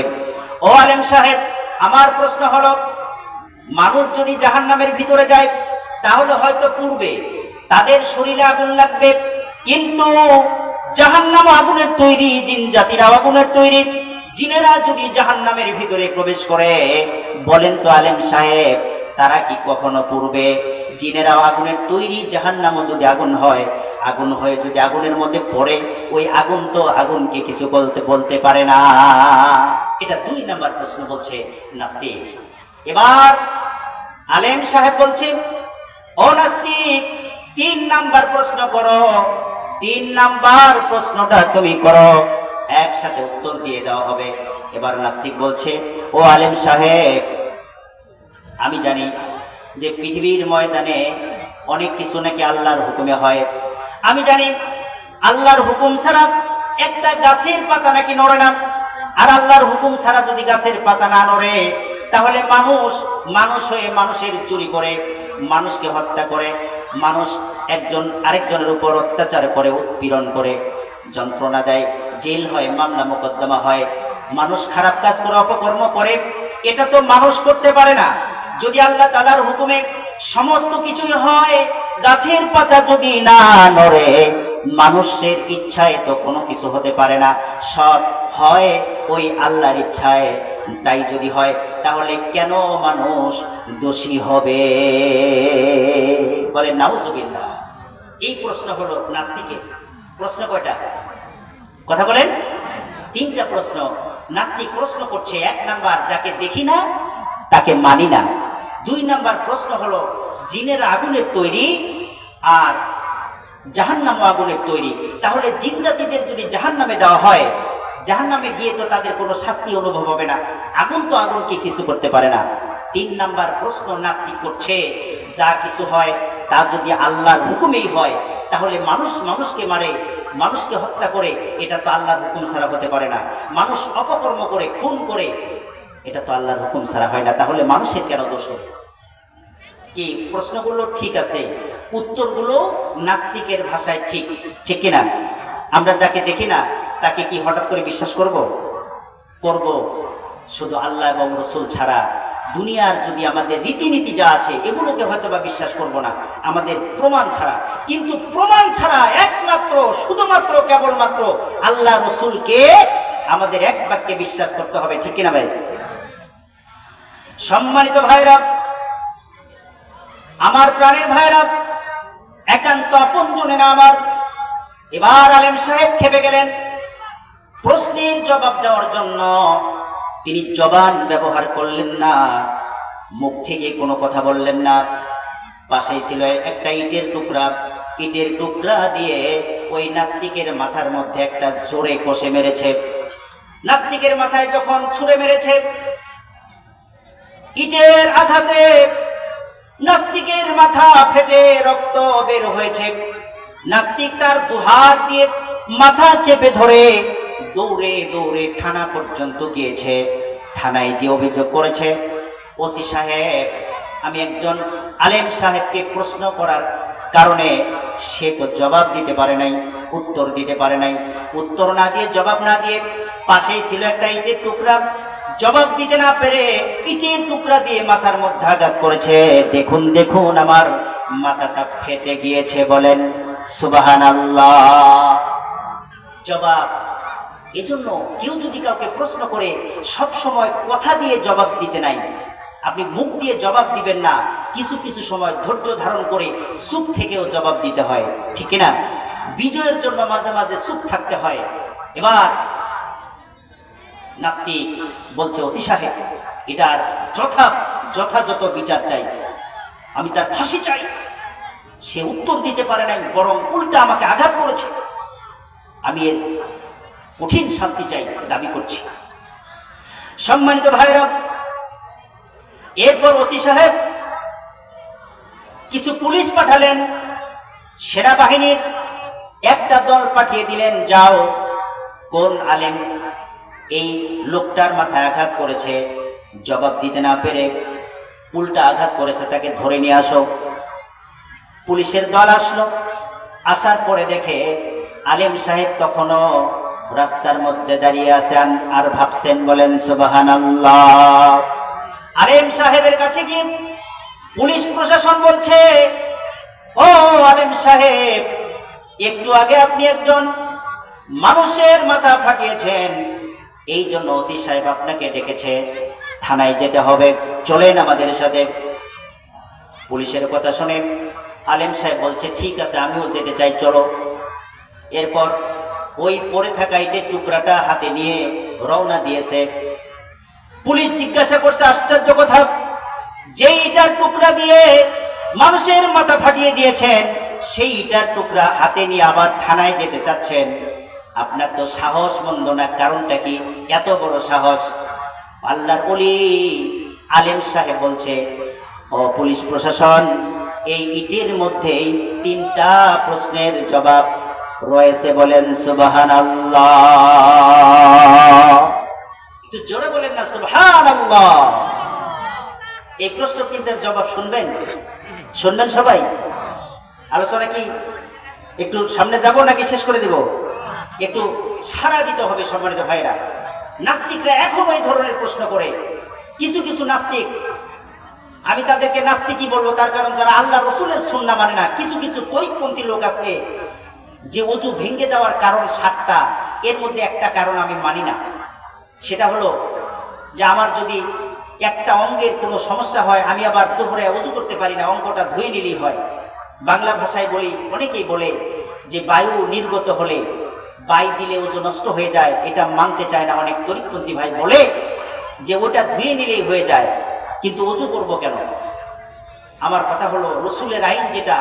[SPEAKER 1] ও আলেম সাহেব, আমার প্রশ্ন হলো, মানুষ যদি জাহান্নামের ভিতরে যায়, তাহলে হয়তো পূর্বে তাদের শরীরে আগুন লাগবে, কিন্তু জাহান্নাম আগুনের তৈরি, জিন জাতিরা আগুনের তৈরি। জিনেরা যদি জাহান্নামের ভিতরে প্রবেশ করে, বলেন তো আলেম সাহেব, তারা কি কখনো পূর্বে? জিনেরা আগুনের তৈরি, জাহান্নামও যদি আগুন হয়, আগুন হয়ে যদি আগুনের মধ্যে পড়ে, ওই আগুন তো আগুনকে কিছু বলতে পারে না। এটা 2 নাম্বার প্রশ্ন বলছে নাস্তিক। এবার আলেম সাহেব বলছে, ও নাস্তিক, 3 নাম্বার প্রশ্ন করো। 3 নাম্বার প্রশ্নটা তুমি করো, একসাথে উত্তর দিয়ে দেওয়া হবে। এবার নাস্তিক বলছে, ও আলেম সাহেব, আমি জানি যে পৃথিবীর ময়দানে অনেক কিছু নাকি আল্লাহর হুকুমে হয়। আমি জানি আল্লাহর হুকুম ছাড়া একটা গাছের পাতা নাকি নড়ে না। আর আল্লাহর হুকুম ছাড়া যদি গাছের পাতা না নড়ে, তাহলে মানুষ হয়ে মানুষের চুরি করে, মানুষকে হত্যা করে, মানুষ একজন আরেকজনের উপর অত্যাচার করে, উৎপীড়ন করে, যন্ত্রণা দেয়, জেল হয়, মামলা মোকদ্দমা হয়, মানুষ খারাপ কাজ করে, অপকর্ম করে। এটা তো মানুষ করতে পারে না। যদি আল্লাহ তাআলার হুকুমে সমস্ত কিছুই হয়, গাছের পাতা যদি না নড়ে, মানুষের ইচ্ছায় তো কোনো কিছু হতে পারে না, সব হয় ওই আল্লাহর ইচ্ছায়। তাই যদি হয়, তাহলে কেন মানুষ দোষী হবে? বলেন নাউজুবিল্লাহ। এই প্রশ্ন হলো নাস্তিকের প্রশ্ন। কয়টা কথা বলেন? 3টা প্রশ্ন। নাস্তিক প্রশ্ন করছে, 1 নাম্বার, যাকে দেখি না তাকে মানি না। 2 নাম্বার প্রশ্ন হলো, জিনের আগুনের তৈরি আর জাহান্নাম আগুনের তৈরি। তাহলে জিন জাতিদের যদি জাহান্নামে দেওয়া হয়, জাহান্নামে গিয়ে তো তাদের কোনো শাস্তি অনুভব হবে না, আগুন তো আগুনকে কিছু করতে পারে না। 3 নাম্বার প্রশ্ন নাস্তিক করছে, যা কিছু হয় তা যদি আল্লাহর হুকুমেই হয়, তাহলে মানুষকে মারে, মানুষকে হত্যা করে, এটা তো আল্লাহর হুকুম ছাড়া হতে পারে না। মানুষ অপকর্ম করে, খুন করে, এটা তো আল্লাহর হুকুম ছাড়া হয় না। তাহলে মানুষের কেন দোষ হবে? কি প্রশ্নগুলো ঠিক আছে, উত্তরগুলো নাস্তিকের ভাষায় ঠিক, ঠিক কিনা? আমরা যাকে দেখি না তাকে কি হঠাৎ করে বিশ্বাস করব? শুধু আল্লাহ এবং রসুল ছাড়া দুনিয়ার যদি আমাদের রীতিনীতি যা আছে, এগুলোকে হয়তো বা বিশ্বাস করব না, আমাদের প্রমাণ ছাড়া। কিন্তু প্রমাণ ছাড়া একমাত্র, শুধুমাত্র, কেবলমাত্র আল্লাহ রসুলকে আমাদের এক বাক্যে বিশ্বাস করতে হবে, ঠিক কিনা ভাই? সম্মানিত ভাইরা, আমার প্রাণের ভাইরা, একান্ত আপনজনেরা আমার, এবার আলেম সাহেব খেপে গেলেন। প্রশ্নের জবাব দেওয়ার জন্য তিনি জবান ব্যবহার করলেন না, মুখ থেকে কোনো কথা বললেন না। পাশেই ছিল একটা ইটের টুকরা, ইটের টুকরা দিয়ে ওই নাস্তিকের মাথার মধ্যে একটা জোরে কষে মেরেছে। নাস্তিকের মাথায় যখন ছুঁড়ে মেরেছে, ইটের আঘাতে নাস্তিকের মাথা ফেটে রক্ত বের হয়েছে। নাস্তিক তার দুহাত দিয়ে মাথা চেপে ধরে দৌড়ে দৌড়ে থানা পর্যন্ত গিয়েছে। থানায় যে অভিযোগ করেছে, ওসি সাহেব, আমি একজন আলেম সাহেবকে প্রশ্ন করার কারণে সে তো জবাব দিতে পারে নাই, উত্তর দিতে পারে নাই। উত্তর না দিয়ে, জবাব না দিয়ে, পাশেই ছিল একটা ইটের টুকরা, জবাব দিতে না পেরে ইটের টুকরা দিয়ে মাথার মধ্যে আঘাত করেছে। দেখুন দেখুন, আমার মাথাটা ফেটে গিয়েছে। বলেন সুবহানাল্লাহ। জবাব। এজন্য কেউ যদি কাউকে প্রশ্ন করে সব সময় কথা দিয়ে জবাব দিতে নাই, আপনি মুখ দিয়ে জবাব দিবেন না, কিছু কিছু সময় ধৈর্য ধারণ করে চুপ থেকেও জবাব দিতে হয়, ঠিক না? বিজয়ের জন্য মাঝে মাঝে চুপ থাকতে হয়। এবার নাস্তিক বলছে, ওসি সাহেব, এটার যথাযথ বিচার চাই, আমি তার ফাঁসি চাই। সে উত্তর দিতে পারে নাই, বরং উল্টা আমাকে আঘাত করেছে। আমি এর কঠিন শাস্তি চাই, দাবি করছি। সম্মানিত ভাইরা, এরপর ওসি সাহেব কিছু পুলিশ পাঠালেন, সেনাবাহিনীর একটা দল পাঠিয়ে দিলেন, যাও কোন আলেম এই লোকটার মাথায় আঘাত করেছে, জবাব দিতে না পেরে উল্টা আঘাত করেছে, তাকে ধরে নিয়ে আসো। পুলিশের দল আসলো। আসার পরে দেখে আলেম সাহেব তখনও রাস্তার মধ্যে দাঁড়িয়ে আছেন আর ভাবছেন। বলেন সুবহানাল্লাহ। আলেম সাহেবের কাছে গিয়ে পুলিশ প্রশাসন বলছে, ও আলেম সাহেব, একটু আগে আপনি একজন মানুষের মাথা ফাটিয়েছেন, এই জন্য ওসি সাহেব আপনাকে ডেকেছে, থানায় যেতে হবে, চলেন আমাদের সাথে। পুলিশের কথা শুনে আলেম সাহেব বলছে, ঠিক আছে, আমিও যেতে চাই, চলো। এরপর ওই পড়ে থাকা ইটের টুকরাটা হাতে নিয়ে রওনা দিয়েছে। পুলিশ জিজ্ঞাসা করছে, আশ্চর্য কথা, যে ইটার টুকরা দিয়ে মানুষের মাথা ফাটিয়ে দিয়েছেন, সেই ইটার টুকরা হাতে নিয়ে আবার থানায় যেতে চাচ্ছেন, আপনার তো সাহস মন্দ না, কারণটা কি এত বড় সাহস? আল্লাহর ওলি আলেম সাহেব বলছে, ও পুলিশ প্রশাসন, এই ইটের মধ্যেই 3টা প্রশ্নের জবাব রয়েছে। বলেন সুবহানাল্লাহ। একটু জোরে বলেন না সুবহানাল্লাহ। এই প্রশ্ন 3টার জবাব শুনবেন? শুনবেন সবাই? আলোচনা কি একটু সামনে যাব নাকি শেষ করে দিব? একটু সাড়া দিতে হবে সম্মানিত ভাইরা। নাস্তিকরা এখন ওই ধরনের প্রশ্ন করে। কিছু কিছু নাস্তিক, আমি তাদেরকে নাস্তিকই বলবো, তার কারণ যারা আল্লাহ রসুলের সুন্নাহ মানে না। কিছু কিছু তরিকপন্থী লোক আছে যে ওযু ভেঙে যাওয়ার কারণ 7টা, এর মধ্যে একটা কারণ আমি মানি না। সেটা হলো যে আমার যদি একটা অঙ্গের কোনো সমস্যা হয়, আমি আবার দুপুরে ওযু করতে পারি না, অঙ্গটা ধুয়ে নিলেই হয়। বাংলা ভাষায় বলি, অনেকেই বলে যে বায়ু নির্গত হলে বাই দিলে ওযু নষ্ট হয়ে যায়, এটা মানতে চায় না অনেক তরিকপন্থী ভাই, বলে যে ওটা ধুয়ে নিলেই হয়ে যায়, কিন্তু ওযু করবো কেন? আমার কথা হলো, রসুলের আইন যেটা,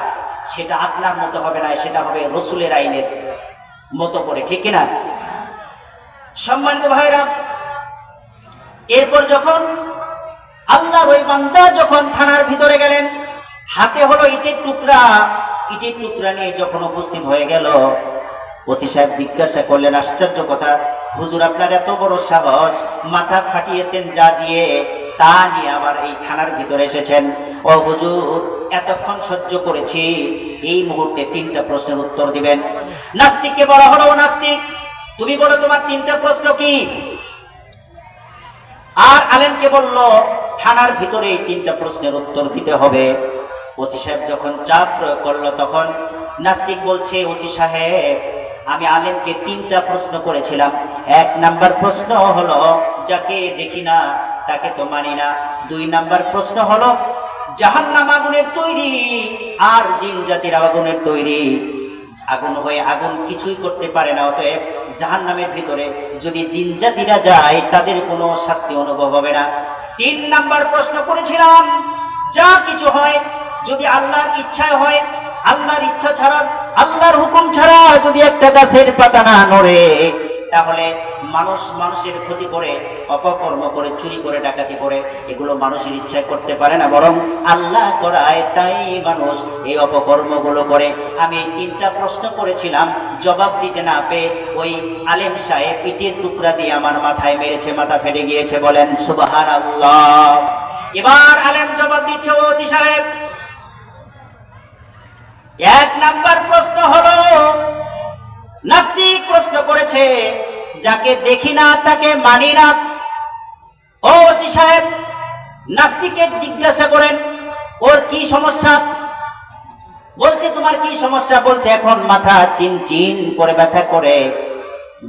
[SPEAKER 1] সেটা আপনার মতো হবে না, সেটা হবে রসুলের আইনের মতো করে, ঠিক কিনা? সম্মানিত ভাইরা, এরপর যখন আল্লাহর ওই বান্দা যখন থানার ভিতরে গেলেন, হাতে হলো ইটের টুকরা, ইটের টুকরা নিয়ে যখন উপস্থিত হয়ে গেল, ওসি সাহেব জিজ্ঞাসা করলেন, আশ্চর্য কথা, হুজুর আপনার এত বড় সাহস, মাথা ফাটিয়েছেন যা দিয়ে, তা নিয়ে আবার এই থানার ভিতরে এসেছেন? ও হুজুর, এতক্ষণ সহ্য করেছি, এই মুহূর্তে 3টা প্রশ্নের উত্তর দিবেন। নাস্তিককে বলা হলো, ও নাস্তিক, তুমি বলো তোমার 3টা প্রশ্ন কি? আর আলেমকে বলল, থানার ভিতরে এই 3টা প্রশ্নের উত্তর দিতে হবে। ওসি সাহেব যখন চাপ প্রয়োগ করলো, তখন নাস্তিক বলছে, ওসি সাহেব, আমি আলেমকে 3টা প্রশ্ন করেছিলাম। 1 নাম্বার প্রশ্ন হলো, যাকে দেখি না তাকে তো মানি না। 2 নাম্বার প্রশ্ন হলো, জাহান্নাম আগুনের তৈরি আর জিন জাতির আগুনের তৈরি, আগুন হয়ে আগুন কিছুই করতে পারে না, অতএব জাহান্নামের ভিতরে যদি জিন জাতিরা যায়, তাদের কোনো শাস্তি অনুভব হবে না। 3 নাম্বার প্রশ্ন করেছিলাম, যা কিছু হয় যদি আল্লাহর ইচ্ছায় হয়, আল্লাহর ইচ্ছা ছাড়া, আল্লাহর হুকুম ছাড়া যদি একটা গাছের পাতা না নড়ে, তাহলে মানুষ মানুষের ক্ষতি করে, অপকর্ম করে, চুরি করে, ডাকাতি করে, এগুলো মানুষের ইচ্ছায় করতে পারে না, বরং আল্লাহ করায়, তাই মানুষ এই অপকর্মগুলো করে। আমি এই 3টা প্রশ্ন করেছিলাম, জবাব দিতে না পেয়ে ওই আলেম সাহেব ইটের টুকরা দিয়ে আমার মাথায় মেরেছে, মাথা ফেটে গিয়েছে। বলেন সুবহানাল্লাহ। এবার আলেম জবাব দিচ্ছে, ওজি সাহেব, 1 নাম্বার প্রশ্ন হলো, নাস্তিক প্রশ্ন করেছে, যাকে দেখি না তাকে মানি না। ও ওজি সাহেব, নাস্তিককে জিজ্ঞাসা করেন ওর কি সমস্যা। বলছে তোমার কি সমস্যা? বলছে এখন মাথা চিনচিন করে ব্যথা করে,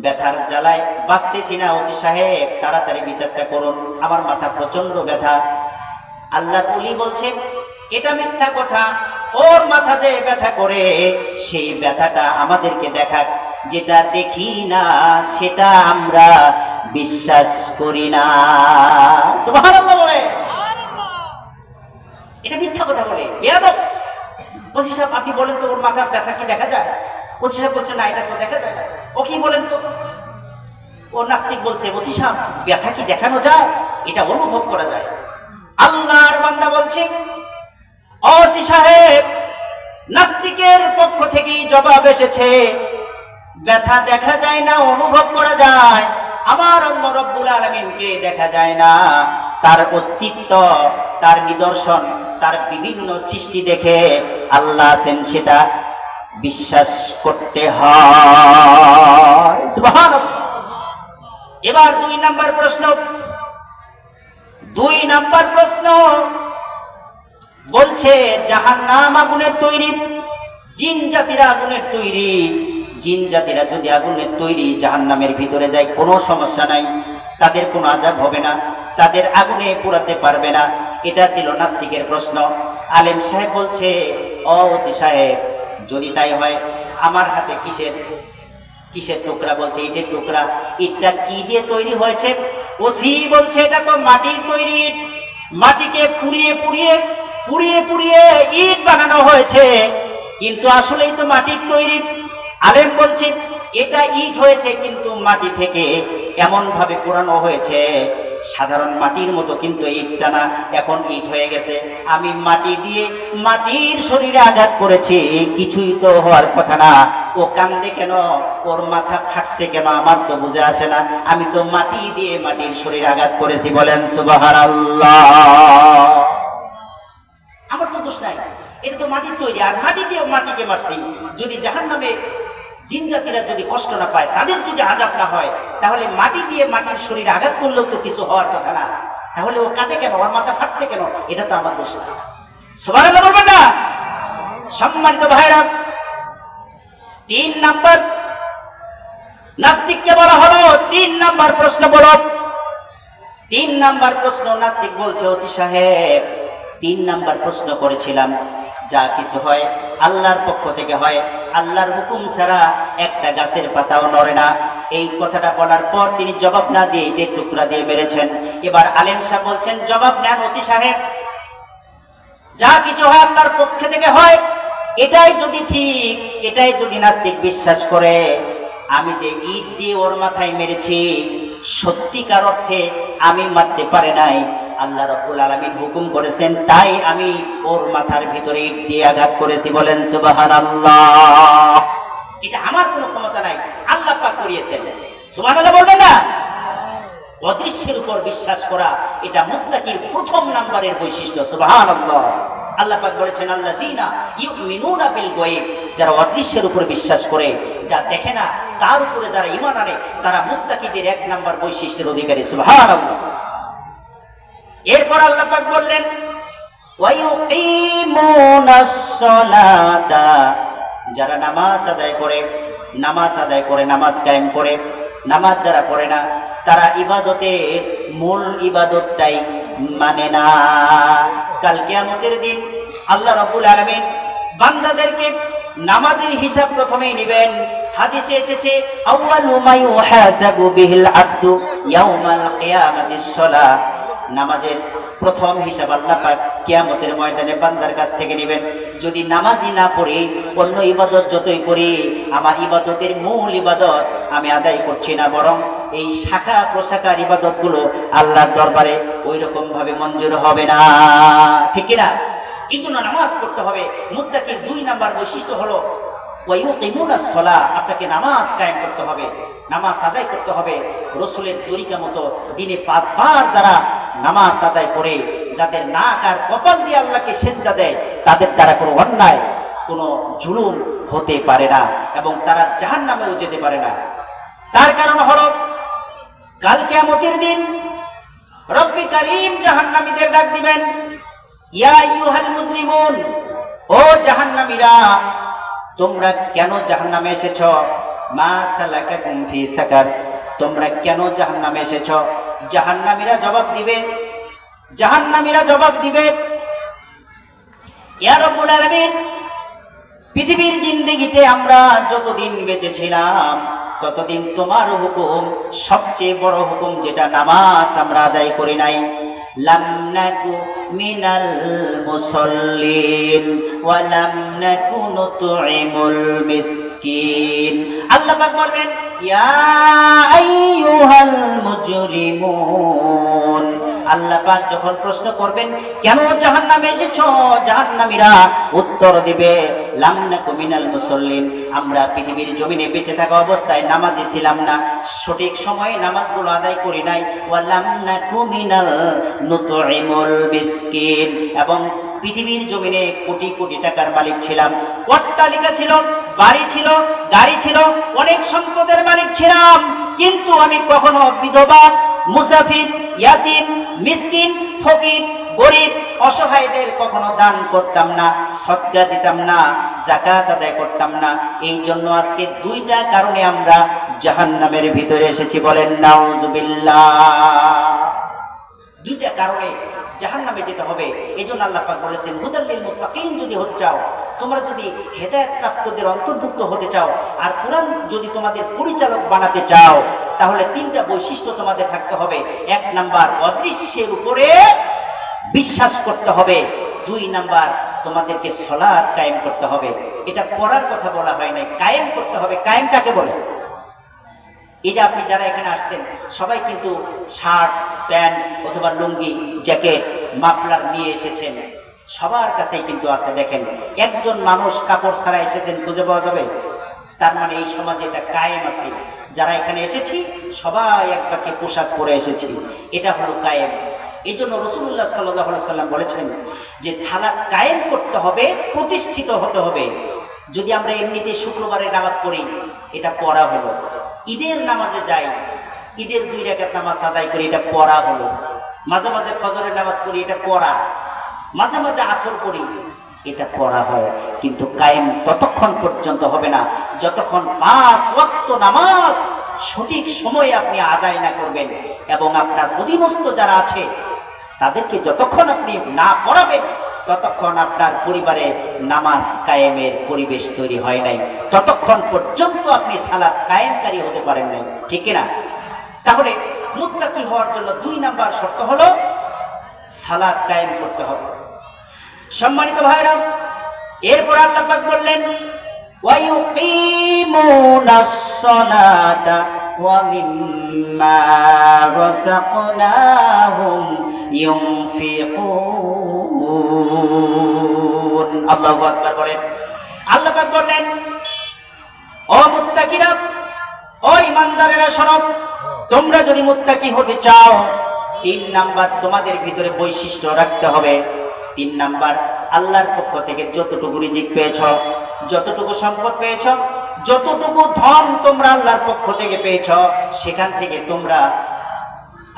[SPEAKER 1] ব্যথার জ্বালায় বাঁচতেছি না। ওজি সাহেব তাড়াতাড়ি বিচারটা করুন, আমার মাথা প্রচন্ড ব্যথা। আল্লাহর ওলি বলছে এটা মিথ্যা কথা, ওর মাথা যে ব্যথা করে সেই ব্যথাটা আমাদেরকে দেখাক, যেটা দেখি না সেটা আমরা বিশ্বাস করি না। সুবহানাল্লাহ বলে, এটা মিথ্যা কথা বলে বেয়াদব। ওসি সাহেব আপনি বলেন তো, ওর মাথার ব্যথা কি দেখা যায়? ওসি সাহেব বলছে না, এটা তো দেখা যায় না। ও কি বলেন তো? ও নাস্তিক বলছে, ওসি সাহেব ব্যথা কি দেখানো যায়? এটা অনুভব করা যায়। আল্লাহর বান্দা বলছে, ওসি সাহেব, নাস্তিকের পক্ষ থেকে জবাব এসেছে, ব্যথা দেখা যায় না, অনুভব করা যায়। আমার আল্লাহ রাব্বুল আলামিনকে দেখা যায় না, তার অস্তিত্ব, তার নিদর্শন, তার বিভিন্ন সৃষ্টি দেখে আল্লাহ আছেন সেটা বিশ্বাস করতে হয়। সুবহানাল্লাহ। এবার 2 নাম্বার প্রশ্ন। 2 নাম্বার প্রশ্ন বলছে, জাহান্নাম আগুনের তৈরি, জিন জাতিরা আগুনের তৈরি। জিন জাতিরা যদি আগুনের তৈরি জাহান্নামের ভিতরে যায় কোনো সমস্যা নাই, তাদের কোনো আযাব হবে না, তাদের আগুনে পোড়াতে পারবে না। এটা ছিল নাস্তিকের প্রশ্ন। আলেম সাহেব বলছে, ও ওসি সাহেব, যদি তাই হয় আমার হাতে কিসের টুকরা? বলছে ইটের টুকরা। ইটটা কি দিয়ে তৈরি হয়েছে? ওসি বলছে এটা তো মাটির তৈরি ইট, মাটিকে পুড়িয়ে পুড়িয়ে পুড়িয়ে পুড়িয়ে ইট বানানো হয়েছে, কিন্তু আসলেই তো মাটির তৈরি। আলেম বলছে এটা ইট হয়েছে, কিন্তু মাটি থেকে এমন ভাবে পোড়ানো হয়েছে, সাধারণ মাটির মতো কিন্তু ইটটা না, এখন ইট হয়ে গেছে। আমি মাটি দিয়ে মাটির শরীরে আঘাত করেছি, কিছুই তো হওয়ার কথা না। ও কান্দে কেন? ওর মাথা ফাটছে কেন? আমার তো বুঝে আসে না। আমি তো মাটি দিয়ে মাটির শরীরে আঘাত করেছি। বলেন সুবহানাল্লাহ। আমার তো দোষ নাই, এটা তো মাটির তৈরি, আর মাটি দিয়ে মাটিকে মারছি। যদি জাহান্নামে জিন জাতিরা যদি কষ্ট না পায়, তাদের যদি আযাব না হয়, তাহলে মাটি দিয়ে মাটির শরীরে আঘাত করলেও তো কিছু হওয়ার কথা না। তাহলে ও কাঁদে কেন? ওর মাথা ফাটছে কেন? এটা তো আমার দোষ না। সুবহানাল্লাহ বলবেন না? সম্মানিত ভাইরা, 3 নাম্বার নাস্তিককে বলা হলো, 3 নাম্বার প্রশ্ন বলো। 3 নাম্বার প্রশ্ন নাস্তিক বলছে, ওসি সাহেব 3 নাম্বার প্রশ্ন করেছিলাম, যা কিছু হয় আল্লাহর পক্ষ থেকে হয়, আল্লাহর হুকুম ছাড়া একটা গাছের পাতাও নড়ে না। এই কথাটা বলার পর তিনি জবাব না দিয়ে ইটের টুকরা দিয়ে মেরেছেন। এবার আলেম সাহেব বলছেন, জবাব নেন ওসি সাহেব, যা কিছু হয় আল্লাহর পক্ষ থেকে হয়, এটাই যদি ঠিক, এটাই যদি নাস্তিক বিশ্বাস করে, আমি যে ইট দিয়ে ওর মাথায় মেরেছি, সত্যিকার অর্থে আমি মারতে পারে নাই, আল্লাহ রাব্বুল আলামিন হুকুম করেছেন, তাই আমি ওর মাথার ভিতরে ইট দিয়ে আঘাত করেছি। বলেন সুবহানাল্লাহ। এটা আমার কোনো ক্ষমতা নাই, আল্লাহ পাক করিয়েছেন। সুবহানাল্লাহ বলবেন না? অদৃশ্যের উপর বিশ্বাস করা এটা মুত্তাকির 1ম নাম্বারের বৈশিষ্ট্য। সুবহানাল্লাহ। আল্লাহ পাক বলেছেন, আল্লাযীনা ইউমিনুনা বিল গায়ব, যারা অদৃশ্যের উপর বিশ্বাস করে, যা দেখে না তার উপরে যারা ঈমান আনে, তারা মুত্তাকিদের 1 নাম্বার বৈশিষ্ট্যের অধিকারী। সুবহানাল্লাহ। এরপর আল্লাহ পাক বললেন, ওয়া ইউকিমুনাস সালাতা, যারা নামাজ আদায় করে, নামাজ কায়েম করে। নামাজ যারা পড়ে না, তারা ইবাদতের মূল ইবাদতটাই মানে না। কাল কিয়ামতের দিন আল্লাহ রাব্বুল আলামিন বান্দাদেরকে নামাজের হিসাব প্রথমেই নেবেন। হাদিসে এসেছে, আউয়ালু মা ইউহাসাবু বিহিল আবদু ইয়াউমাল কিয়ামাতিস সালাহ, নামাজের প্রথম হিসাব আল্লাহ পাক কিয়ামতের ময়দানে বান্দার কাছ থেকে নেবেন। যদি নামাজি না পড়ি, অন্য ইবাদত যতই করি, আমার ইবাদতের মূল ইবাদত আমি আদায় করছি না, বরং এই শাখা প্রশাখার ইবাদত গুলো আল্লাহর দরবারে ওই রকম ভাবে মঞ্জুর হবে না, ঠিক কিনা? এই জন্য নামাজ পড়তে হবে। মুত্তাকির 2 নাম্বার বৈশিষ্ট্য হলো ওয়ায়ুকিমুনাস সালাহ, আপনাকে নামাজ কায়েম করতে হবে, নামাজ আদায় করতে হবে রাসূলের তরিকা মতো। দিনে 5 বার যারা নামাজ আদায় করে, যাদের নাক আর কপাল দিয়ে আল্লাহকে সিজদা দেয়, তাদের দ্বারা কোনো অন্যায়, কোনো জুলুম হতে পারে না এবং তারা জাহান্নামেও যেতে পারে না। তার কারণ হলো কাল কিয়ামতের দিন রব্বি কারীম জাহান্নামীদের ডাক দিবেন, ইয়া আইয়ুহাল মুজরিমুন, ও জাহান্নামীরা, তোমরা কেন জাহান্নামে এসেছো? মা সালাকাকুম ফি সাকার, তোমরা কেন জাহান্নামে এসেছো? জাহান্নামীরা জবাব দিবে, জাহান্নামীরা জবাব দিবে, ইয়া রাব্বুল আলামিন, পৃথিবীর জিন্দেগিতে আমরা যতদিন বেঁচে ছিলাম ততদিন তোমার হুকুম, সবচেয়ে বড় হুকুম যেটা নামাজ, আমরা আদায় করি নাই। লাম নাকু মিনাল মুসাল্লিন ওয়া লাম নাকু নুতঈমুল মিসকিন। আল্লাহ পাক বলবেন, ইয়া আইয়ুহাল মুজরিমুন, আল্লাহ পাক যখন প্রশ্ন করবেন কেন জাহান্নামে এসেছো, জাহান্নামীরা উত্তর দিবে, লাম নাকু মিনাল মুসাল্লিন, আমরা পৃথিবীর জমিনে বেঁচে থাকা অবস্থায় নামাজি ছিলাম না, সঠিক সময়ে নামাজগুলো আদায় করি নাই। ওয়া লাম নাকু মিনাল নুতঈমুল মিসকিন, এবং পৃথিবীর জমিনে কোটি কোটি টাকার মালিক ছিলাম, অট্টালিকা ছিল, বাড়ি ছিল, গাড়ি ছিল, অনেক সম্পদের মালিক ছিলাম, কিন্তু আমি কখনো বিধবা, মুসাফির, ইয়াতীম, মিসকিন, ফকির, গরিব, অসহায়দের কখনো দান করতাম না, সদকা দিতাম না, যাকাত আদায় করতাম না। এই জন্য আজকে 2টা কারণে আমরা জাহান্নামের ভিতরে এসেছি, বলেন নাউজুবিল্লাহ। 2টা কারণে জাহান্নামে যেতে হবে। এই জন্য আল্লাহ পাক বলেছেন, হুদাল্লিল মুত্তাকিন, যদি হতে চাও, তোমরা যদি হেদায়েত প্রাপ্তদের অন্তর্ভুক্ত হতে চাও, আর কোরআন যদি তোমাদের পরিচালক বানাতে চাও, তাহলে 3টা বৈশিষ্ট্য তোমাদের থাকতে হবে। 1 নাম্বার, অদৃশ্যের উপরে বিশ্বাস করতে হবে। 2 নাম্বার, তোমাদেরকে সালাত কায়েম করতে হবে। এটা পড়ার কথা বলা হয় নাই, কায়েম করতে হবে। কায়েম কাকে বলে? এই যে আপনি যারা এখানে আসছেন সবাই কিন্তু শার্ট, প্যান্ট অথবা লুঙ্গি, জ্যাকেট, মাফলার নিয়ে এসেছেন, সবার কাছেই কিন্তু আছে। দেখেন, একজন মানুষ কাপড় ছাড়া এসেছেন, খুঁজে পাওয়া যাবে? তার মানে এই সমাজে এটা কায়েম আছে। যারা এখানে এসেছি সবাই একবাকে পোশাক পরে এসেছি, এটা হলো কায়েম। এই জন্য রাসূলুল্লাহ সাল্লাল্লাহু আলাইহি ওয়াসাল্লাম বলেছেন যে সালাত কায়েম করতে হবে, প্রতিষ্ঠিত হতে হবে। যদি আমরা এমনিতে শুক্রবারের নামাজ পড়ি, এটা পড়া হলো। ঈদের নামাজে যাই, ঈদের 2 রাকাত নামাজ আদায় করি, এটা পড়া হলো। মাঝে মাঝে ফজরের নামাজ পড়ি, এটা পড়া। মাঝে মাঝে আসর পড়ি, এটা পড়া হয়। কিন্তু কায়েম ততক্ষণ পর্যন্ত হবে না যতক্ষণ 5 ওয়াক্ত নামাজ সঠিক সময়ে আপনি আদায় না করবেন, এবং আপনার অধীনস্থ যারা আছে তাদেরকে যতক্ষণ আপনি না পড়াবেন, ততক্ষণ আপনার পরিবারে নামাজ কায়েমের পরিবেশ তৈরি হয় নাই, ততক্ষণ পর্যন্ত আপনি সালাত কায়েমকারী হতে পারেন নাই, ঠিক কিনা? তাহলে মুত্তাকি হওয়ার জন্য 2 নাম্বার শর্ত হলো সালাত কায়েম করতে হবে। সম্মানিত ভাইরা, এরপর আল্লাহ পাক বললেন, ওয়ায়ুকিমুনাস সালাতা ওয়া মিম্মা রাযাকনাহুম ইউনফিকুন। আল্লাহু আকবার বলেন। আল্লাহ পাক বললেন, ও মুত্তাকিরা, ও ঈমানদারেরা শোনো, তোমরা যদি মুত্তাকি হতে চাও, 3 নাম্বার তোমাদের ভিতরে বৈশিষ্ট্য রাখতে হবে। 3 নাম্বার, আল্লাহর পক্ষ থেকে যতটুকু রিজিক পেয়েছ, যতটুকু সম্পদ পেয়েছ, যতটুকু ধন তোমরা আল্লাহর পক্ষ থেকে পেয়েছ, সেখান থেকে তোমরা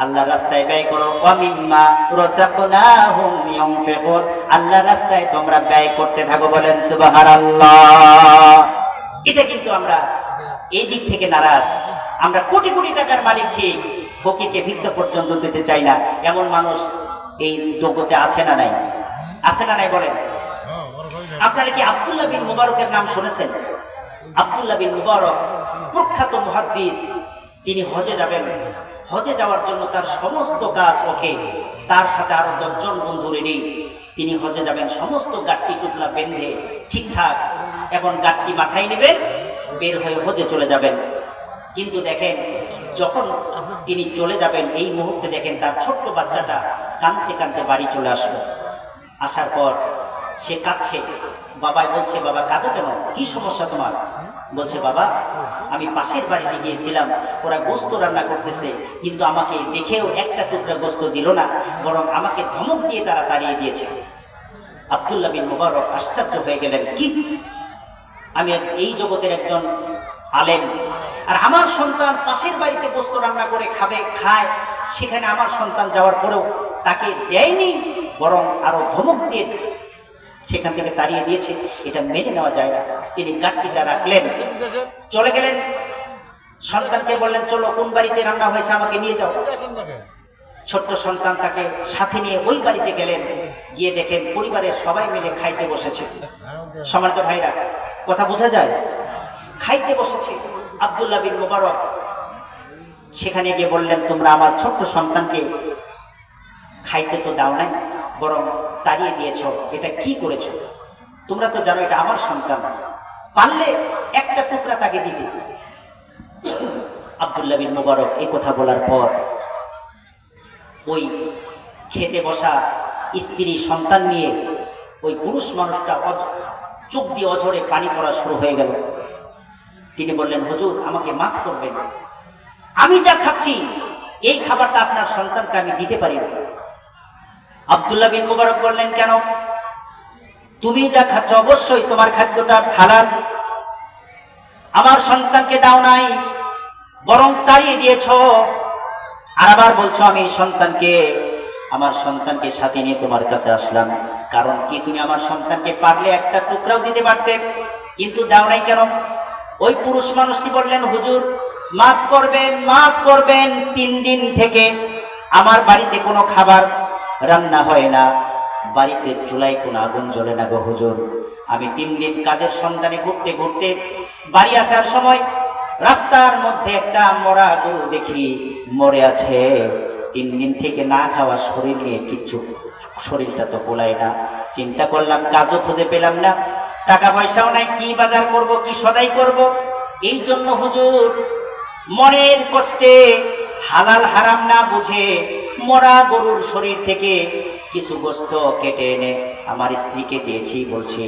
[SPEAKER 1] আল্লাহর রাস্তায় ব্যয় করো। ওয়া মিম্মা রাযাকনাহুম ইউনফিকুন, আল্লাহর রাস্তায় তোমরা ব্যয় করতে থাকো, বলেন সুবহানাল্লাহ। এটা কিন্তু আমরা এই দিক থেকে নারাজ। আমরা কোটি কোটি টাকার মালিক ঠিক, ফকিরকে ভিক্ষা পর্যন্ত দিতে চাই না, এমন মানুষ এই জগতে আছে না নাই? আছে না নাই বলেন? আপনারা কি আব্দুল্লাহ বিন মুবারকের নাম শুনেছেন? আব্দুল্লাহ বিন মুবারক প্রখ্যাত মুহাদ্দিস। তিনি হজে যাবেন, হজে যাওয়ার জন্য তার সমস্ত কাজ ওকে, তার সাথে আরো 10 জন বন্ধু রেডি। তিনি হজে যাবেন, সমস্ত গাট্টি টুকলা বেঁধে ঠিকঠাক, এখন গাট্টি মাথায় নেবেন, বের হয়ে হজে চলে যাবেন। কিন্তু দেখেন, যখন তিনি চলে যাবেন এই মুহূর্তে দেখেন তার ছোট্ট বাচ্চাটা কাঁদতে কাঁদতে বাড়ি চলে আসলো। আসার পর সে কাঁদছে, বাবাই বলছে, বাবা কাঁদো কেন, কি সমস্যা তোমার? বলছে, বাবা আমি পাশের বাড়িতে গিয়েছিলাম, ওরা গোস্ত রান্না করতেছে, কিন্তু আমাকে দেখেও একটা টুকরা গোস্ত দিল না, বরং আমাকে ধমক দিয়ে তারা তাড়িয়ে দিয়েছে। আব্দুল্লাহ বিন মুবারক আশ্চর্য হয়ে গেলেন, কি, আমি এই জগতের একজন আলেম, আর আমার সন্তান পাশের বাড়িতে গোস্ত রান্না করে খায়, সেখানে আমার সন্তান যাওয়ার পরেও তাকে দেয়নি, বরং আরো ধমক দিয়ে সেখান থেকে তাড়িয়ে দিয়েছে, এটা মেনে নেওয়া যায় না। তিনি গাট্টিটা রাখলেন, চলে গেলেন, সন্তানকে বললেন, চলো কোন বাড়িতে রান্না হয়েছে আমাকে নিয়ে যাও। ছোট্ট সন্তান তাকে সাথে নিয়ে ওই বাড়িতে গেলেন, গিয়ে দেখেন পরিবারের সবাই মিলে খাইতে বসেছে। সম্মানিত ভাইরা, কথা বোঝা যায়, খাইতে বসেছে। আব্দুল্লাহ বিন মুবারক সেখানে গিয়ে বললেন, তোমরা আমার ছোট্ট সন্তানকে খাইতে তো দাও নাই, বরং তাড়িয়ে দিয়েছ, এটা কি করেছ? তোমরা তো জানো এটা আমার সন্তান, পারলে একটা টুকরা তাকে দিতে। আব্দুল্লাহ বিন মুবারক এই কথা বলার পর ওই খেতে বসা স্ত্রী সন্তান নিয়ে ওই পুরুষ মানুষটা চোখ দিয়ে অঝরে পানি পড়া শুরু হয়ে গেল। তিনি বললেন, হুজুর আমাকে মাফ করবেন, আমি যা খাচ্ছি এই খাবারটা আপনার সন্তানকে আমি দিতে পারি না। আব্দুল্লাহ বিন মুবারক বললেন, কেন? তুমি যা খাচ্ছ অবশ্যই তোমার খাদ্যটা হালাল, আমার সন্তানকে দাও নাই, বরং তাড়িয়ে দিয়েছ, আর আবার বলছো আমি আমার সন্তানকে সাথে নিয়ে তোমার কাছে আসলাম। কারণ কি, তুমি আমার সন্তানকে পারলে একটা টুকরাও দিতে পারতে, কিন্তু দাও নাই কেন? ওই পুরুষ মানুষটি বললেন, হুজুর মাফ করবেন, মাফ করবেন, 3 দিন থেকে আমার বাড়িতে কোনো খাবার রান্না হয় না, বাড়িতে চুলায় কোনো আগুন জ্বলে না গো হুজুর। আমি 3 দিন কাজের সন্ধানে ঘুরতে ঘুরতে বাড়ি আসার সময় রাস্তার মধ্যে একটা মরা গরু দেখি, মরে আছে। 3 দিন থেকে না খাওয়া শরীর নিয়ে কিচ্ছু, শরীরটা তো গোলায় না। চিন্তা করলাম, কাজও খুঁজে পেলাম না, টাকা পয়সাও নাই, কি বাজার করব, কি সদাই করব। এই জন্য হুজুর মনের কষ্টে হালাল হারাম না বুঝে মরা গরুর শরীর থেকে কিছু গোস্ত কেটে এনে আমার স্ত্রীকে দিয়েছি, বলছি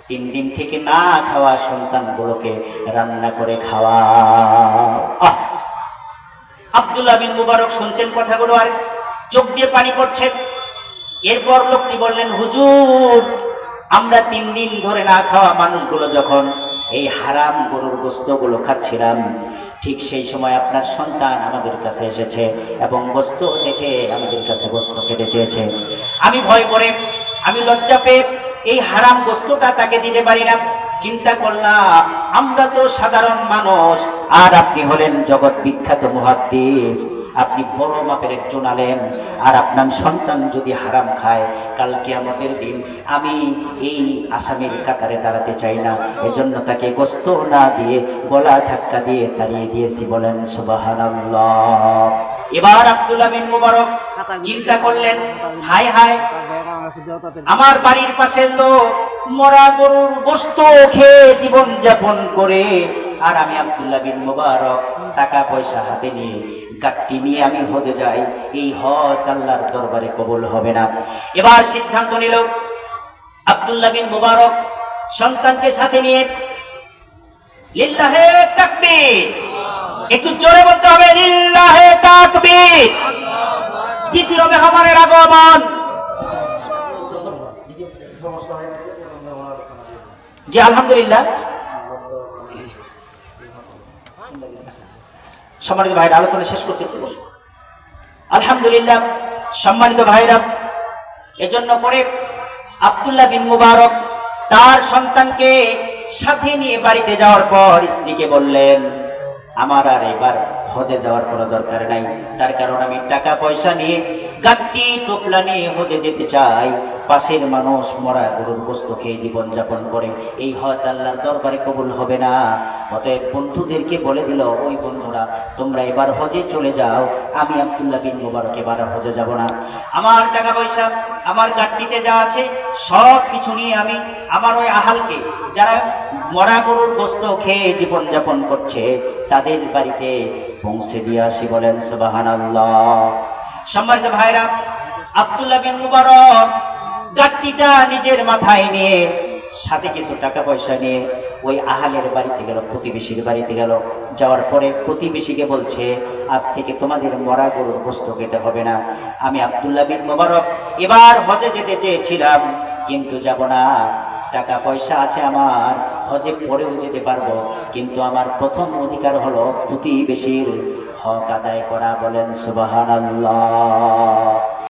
[SPEAKER 1] 3 দিন থেকে না খাওয়া সন্তানগুলোকে রান্না করে খাওয়া। আব্দুল্লাহ বিন মুবারক শুনছেন কথাগুলো, আর চোখ দিয়ে পানি পড়ছে। এরপর লোকটি বললেন, হুজুর আমরা 3 দিন ধরে না খাওয়া মানুষগুলো যখন এই হারাম গরুর গোস্তগুলো খাচ্ছিলাম, ঠিক সেই সময় আপনার সন্তান আমাদের কাছে এসেছে এবং গোস্ত দেখে আমাদের কাছে গোস্ত খেতে চেয়েছে। আমি ভয় করে, আমি লজ্জা পেয়ে এই হারাম গোস্তটা তাকে দিতে পারি না। চিন্তা করলাম, আমরা তো সাধারণ মানুষ, আর আপনি হলেন জগৎ বিখ্যাত মুহাদ্দিস, আপনি বড় মাপের একজন আলেম, আর আপনার সন্তান যদি হারাম খায়, কাল কিয়ামতের দিন আমি এই আসামির কাতারে দাঁড়াতে চাই না। এজন্য তাকে গোস্ত না দিয়ে গলা ধাক্কা দিয়ে তাড়িয়ে দিয়েছি। বলেন সুবহানাল্লাহ। এবার আব্দুল্লাহ বিন মুবারক চিন্তা করলেন, হায় হায়, আমার বাড়ির পাশের লোক মরা গরুর গোস্ত খেয়ে জীবন যাপন করে, আর আমি আব্দুল্লাহ বিন মুবারক টাকা পয়সা হাতে নিয়ে গাট্টি নিয়ে আমি হজে যাই, এই হজ আল্লাহর দরবারে কবুল হবে না। এবার সিদ্ধান্ত নিল আব্দুল্লাহ বিন মুবারক সন্তানকে সাথে নিয়ে, লিল্লাহে তাকবীর, একটু জোরে বলতে হবে, লিল্লাহে তাকবীর। দ্বিতীয় মেহমানের আগমন। জি আলহামদুলিল্লাহ। সম্মানিত ভাইরা, আলোচনা শেষ করতেছি। আলহামদুলিল্লাহ সম্মানিত ভাইরা, এজন্য করে আব্দুল্লাহ বিন মুবারক তার সন্তানকে সাথে নিয়ে বাড়িতে যাওয়ার পর স্ত্রীকে বললেন, আমার আর এবার হজে যাওয়ার কোনো দরকার নাই। তার কারণ আমি টাকা পয়সা নিয়ে গাট্টি টোপলা নিয়ে হজে যেতে চাই, পাশের মানুষ মরা গরুর গোশত খেয়ে জীবন যাপন করে, এই হজ আল্লাহর দরবারে কবুল হবে না। অতএব বন্ধুদেরকে বলে দিল, ওই বন্ধুরা তোমরা এবার হজে চলে যাও, আমি আব্দুল্লাহ বিন মুবারক এবার হজে যাব না। আমার টাকা পয়সা, আমার গাট্টিতে যা আছে সব কিছু নিয়ে আমি আমার ওই আহালকে, যারা মরা গরুর গোশত খেয়ে জীবন যাপন করছে, তাদের বাড়িতে পৌঁছে দিয়ে আসি। বলেন সুবহানাল্লাহ। সম্মানিত ভাইরা, আব্দুল্লাহ বিন মুবারক গাট্টিটা নিজের মাথায় নিয়ে সাথে কিছু টাকা পয়সা নিয়ে ওই আহালের বাড়িতে গেল, প্রতিবেশীর বাড়িতে গেল। যাওয়ার পরে প্রতিবেশীকে বলছে, আজ থেকে তোমাদের মরা গরুর গোশত খেতে হবে না। আমি আব্দুল্লাহ বিন মুবারক এবার হজে যেতে চেয়েছিলাম, কিন্তু যাব না। টাকা পয়সা আছে আমার, হজে পরেও যেতে পারবো, কিন্তু আমার প্রথম অধিকার হলো প্রতিবেশীর হক আদায় করা। বলেন সুবহানাল্লাহ।